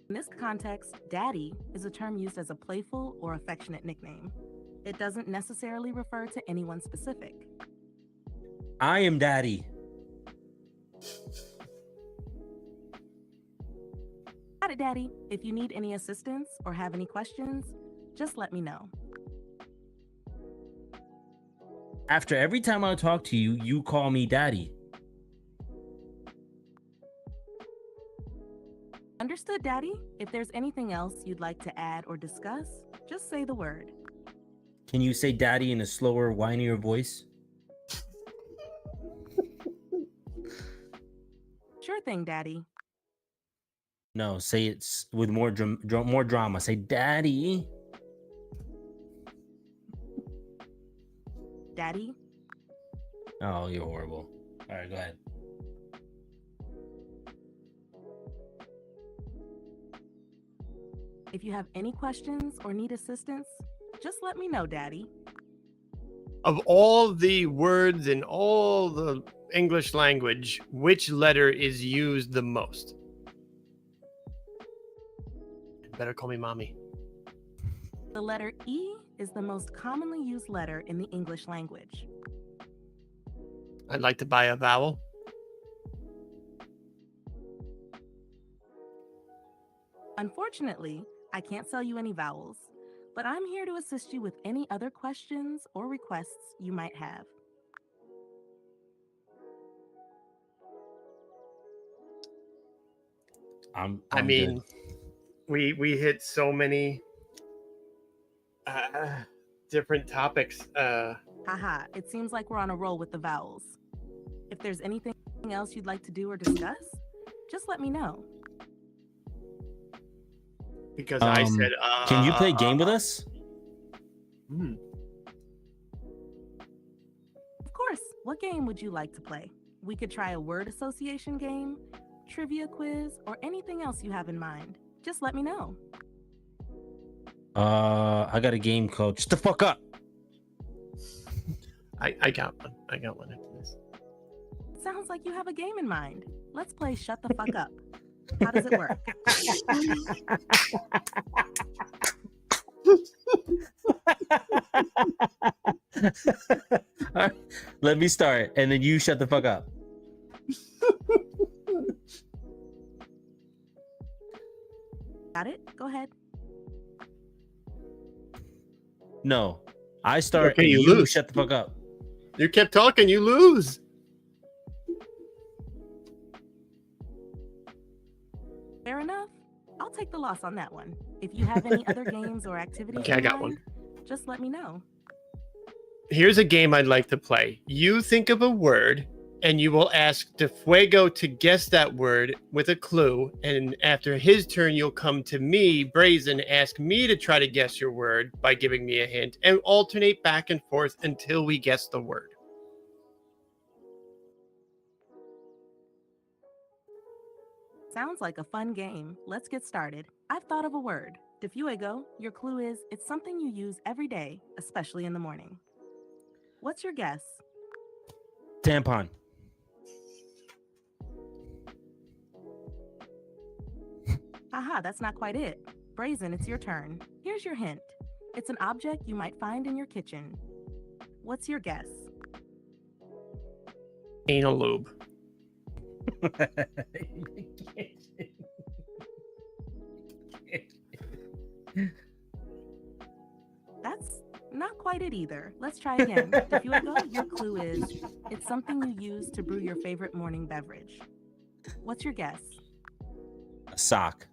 In this context, daddy is a term used as a playful or affectionate nickname. It doesn't necessarily refer to anyone specific. I am daddy. it, Daddy. If you need any assistance or have any questions, just let me know. After every time I talk to you, you call me daddy. Understood, Daddy. If there's anything else you'd like to add or discuss, just say the word. Can you say daddy in a slower, whinier voice? Sure thing, Daddy. No, say it with more drama. Say daddy. Daddy. Oh, you're horrible. All right, go ahead. If you have any questions or need assistance, just let me know, Daddy. Of all the words in all the English language, which letter is used the most? Better call me mommy. The letter E is the most commonly used letter in the English language. I'd like to buy a vowel. Unfortunately, I can't sell you any vowels, but I'm here to assist you with any other questions or requests you might have. I mean, good. we hit so many different topics. Haha, it seems like we're on a roll with the vowels. If there's anything else you'd like to do or discuss, just let me know. Because I said, can you play a game with us? Of course. What game would you like to play? We could try a word association game, trivia quiz, or anything else you have in mind. Just let me know. I got a game called Shut the Fuck Up. I got one. I got one after this. Sounds like you have a game in mind. Let's play Shut the Fuck Up. How does it work? All right, let me start, and then you shut the fuck up. Got it? Go ahead. No, I start, Okay, and you you lose. shut the fuck up. You kept talking, you lose. Fair enough. I'll take the loss on that one. If you have any other games or activities Okay, I in got mind, just let me know. Here's a game I'd like to play. You think of a word, and you will ask DeFuego to guess that word with a clue. And after his turn, you'll come to me, Brazen, ask me to try to guess your word by giving me a hint, and alternate back and forth until we guess the word. Sounds like a fun game. Let's get started. I've thought of a word. DeFuego, your clue is it's something you use every day, especially in the morning. What's your guess? Tampon. Haha, that's not quite it. Brazen, it's your turn. Here's your hint. It's an object you might find in your kitchen. What's your guess? Anal lube. That's not quite it either. Let's try again. DeFuego, your clue is it's something you use to brew your favorite morning beverage. What's your guess? A sock.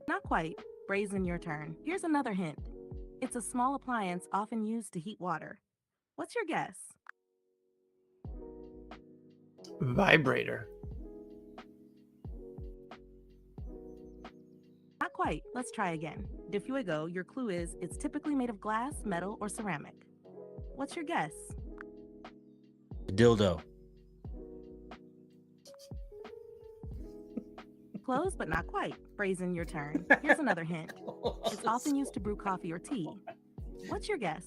Not quite. Brazen, your turn. Here's another hint. It's a small appliance often used to heat water. What's your guess? Vibrator. Not quite. Let's try again. DeFuego, your clue is it's typically made of glass, metal, or ceramic. What's your guess? A dildo. Close, but not quite. Brazen, your turn. Here's another hint. It's often used to brew coffee or tea. What's your guess?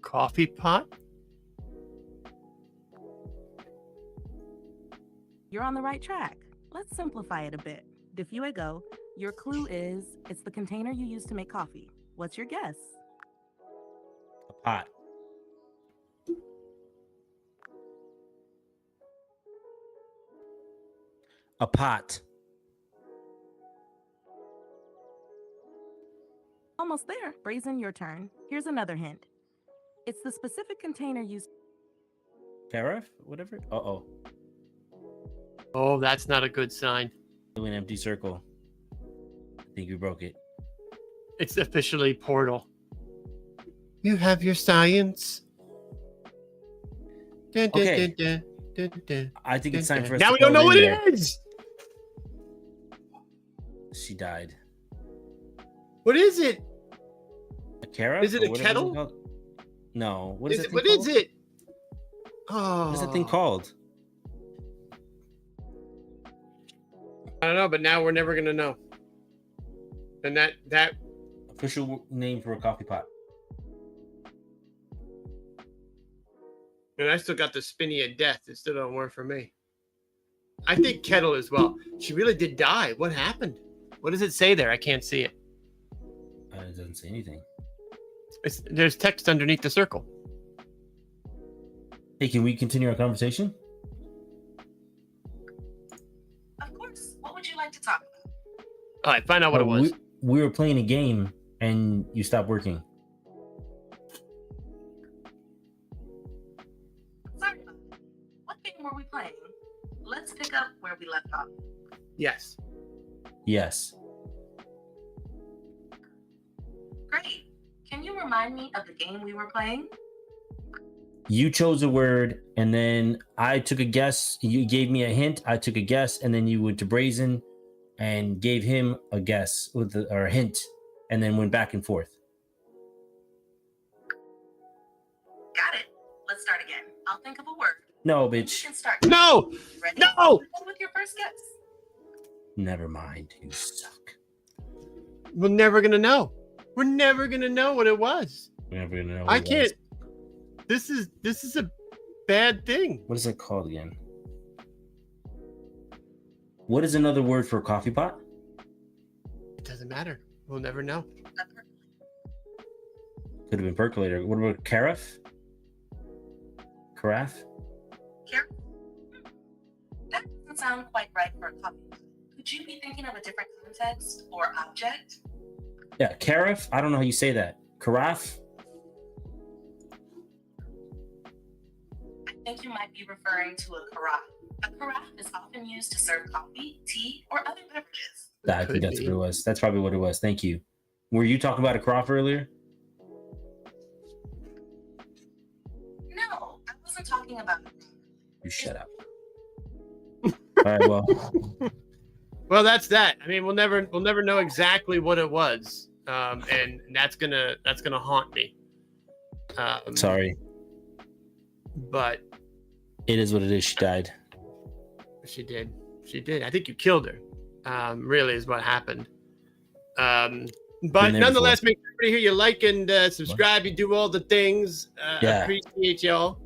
Coffee pot? You're on the right track. Let's simplify it a bit. DeFuego, your clue is it's the container you use to make coffee. What's your guess? A pot. A pot. Almost there. Brazen, your turn. Here's another hint. It's the specific container used. Carif? Whatever. Uh-oh. Oh, that's not a good sign. An empty circle. I think we broke it. It's officially Portal. You have your science. Dun, dun, Okay. dun, dun, dun, dun, I think it's dun, time dun. for us Now to we don't call know in what there. it is. She died. What is it? A carrot? Is it a kettle? No. What is it? What is it? Oh, What is that thing called? I don't know, but now we're never gonna know. And that Official name for a coffee pot. and I still got the spinny of death. It still don't work for me. I think kettle as well. She really did die. What happened? What does it say there? I can't see it. It doesn't say anything. There's text underneath the circle. Hey, can we continue our conversation? Of course. What would you like to talk about? All right, find out what it was. We were playing a game and you stopped working. Sorry about that. What game were we playing? Let's pick up where we left off. Yes. Yes. Great. Can you remind me of the game we were playing? You chose a word and then I took a guess. You gave me a hint. I took a guess and then you went to Brazen and gave him a guess or a hint and then went back and forth. Got it. Let's start again. I'll think of a word. No, You bitch. can start. No. Ready? No. Go with your first guess. Never mind. You suck. We're never gonna know. We're never gonna know what it was. We're never gonna know. I can't. This is a bad thing. What is it called again? What is another word for a coffee pot? It doesn't matter. We'll never know. Could have been percolator. What about carafe? Carafe? Here. That doesn't sound quite right for a coffee. Could you be thinking of a different context or object? Yeah, carafe. I don't know how you say that. Carafe. I think you might be referring to a carafe. A carafe is often used to serve coffee, tea, or other beverages. I think that's what it was. That's probably what it was. Thank you. Were you talking about a carafe earlier? No, I wasn't talking about it. You shut up. All right. Well, Well, that's that. I mean, we'll never know exactly what it was, and that's gonna haunt me. sorry. But It is what it is. She died. she did. I think you killed her. Really is what happened. But Been there nonetheless, make sure everybody here you like and subscribe. You do all the things. Yeah. Appreciate y'all.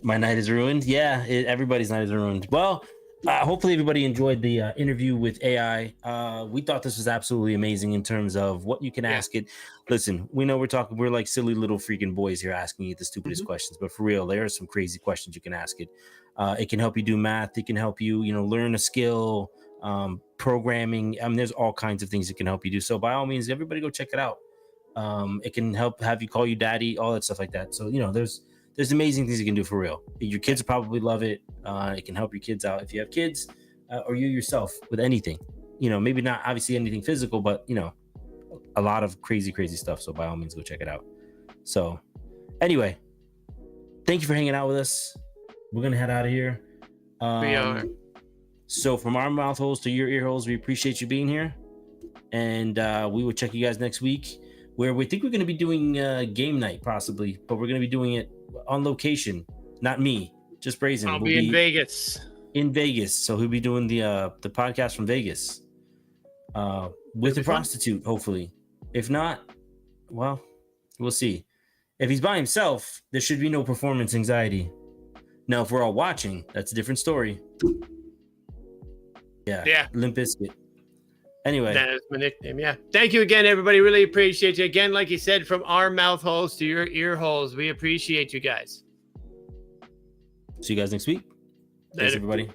My night is ruined. Yeah, everybody's night is ruined. Well, hopefully everybody enjoyed the interview with AI. We thought this was absolutely amazing in terms of what you can ask it. Listen, we know we're like silly little freaking boys here asking you the stupidest questions, but for real, there are some crazy questions you can ask it. It can help you do math. It can help you, learn a skill, programming. I mean, there's all kinds of things it can help you do. So by all means, everybody go check it out. It can have you call you daddy, all that stuff like that. So, there's amazing things you can do for real. Your kids will probably love it. It can help your kids out if you have kids or you yourself with anything. Maybe not obviously anything physical, but a lot of crazy stuff. So by all means, go check it out. So anyway, thank you for hanging out with us. We're gonna head out of here. We are. So from our mouth holes to your ear holes, we appreciate you being here, and we will check you guys next week, where we think we're going to be doing game night possibly, but we're going to be doing it on location. Not me, just Brazen. I'll be in Vegas. In Vegas, so he'll be doing the podcast from Vegas with a prostitute, hopefully. If not, well, we'll see. If he's by himself, there should be no performance anxiety. Now, if we're all watching, that's a different story. Yeah. Limp Bizkit. Anyway. That is my nickname, yeah. Thank you again, everybody. Really appreciate you. Again, like you said, from our mouth holes to your ear holes, we appreciate you guys. See you guys next week. Thanks, everybody.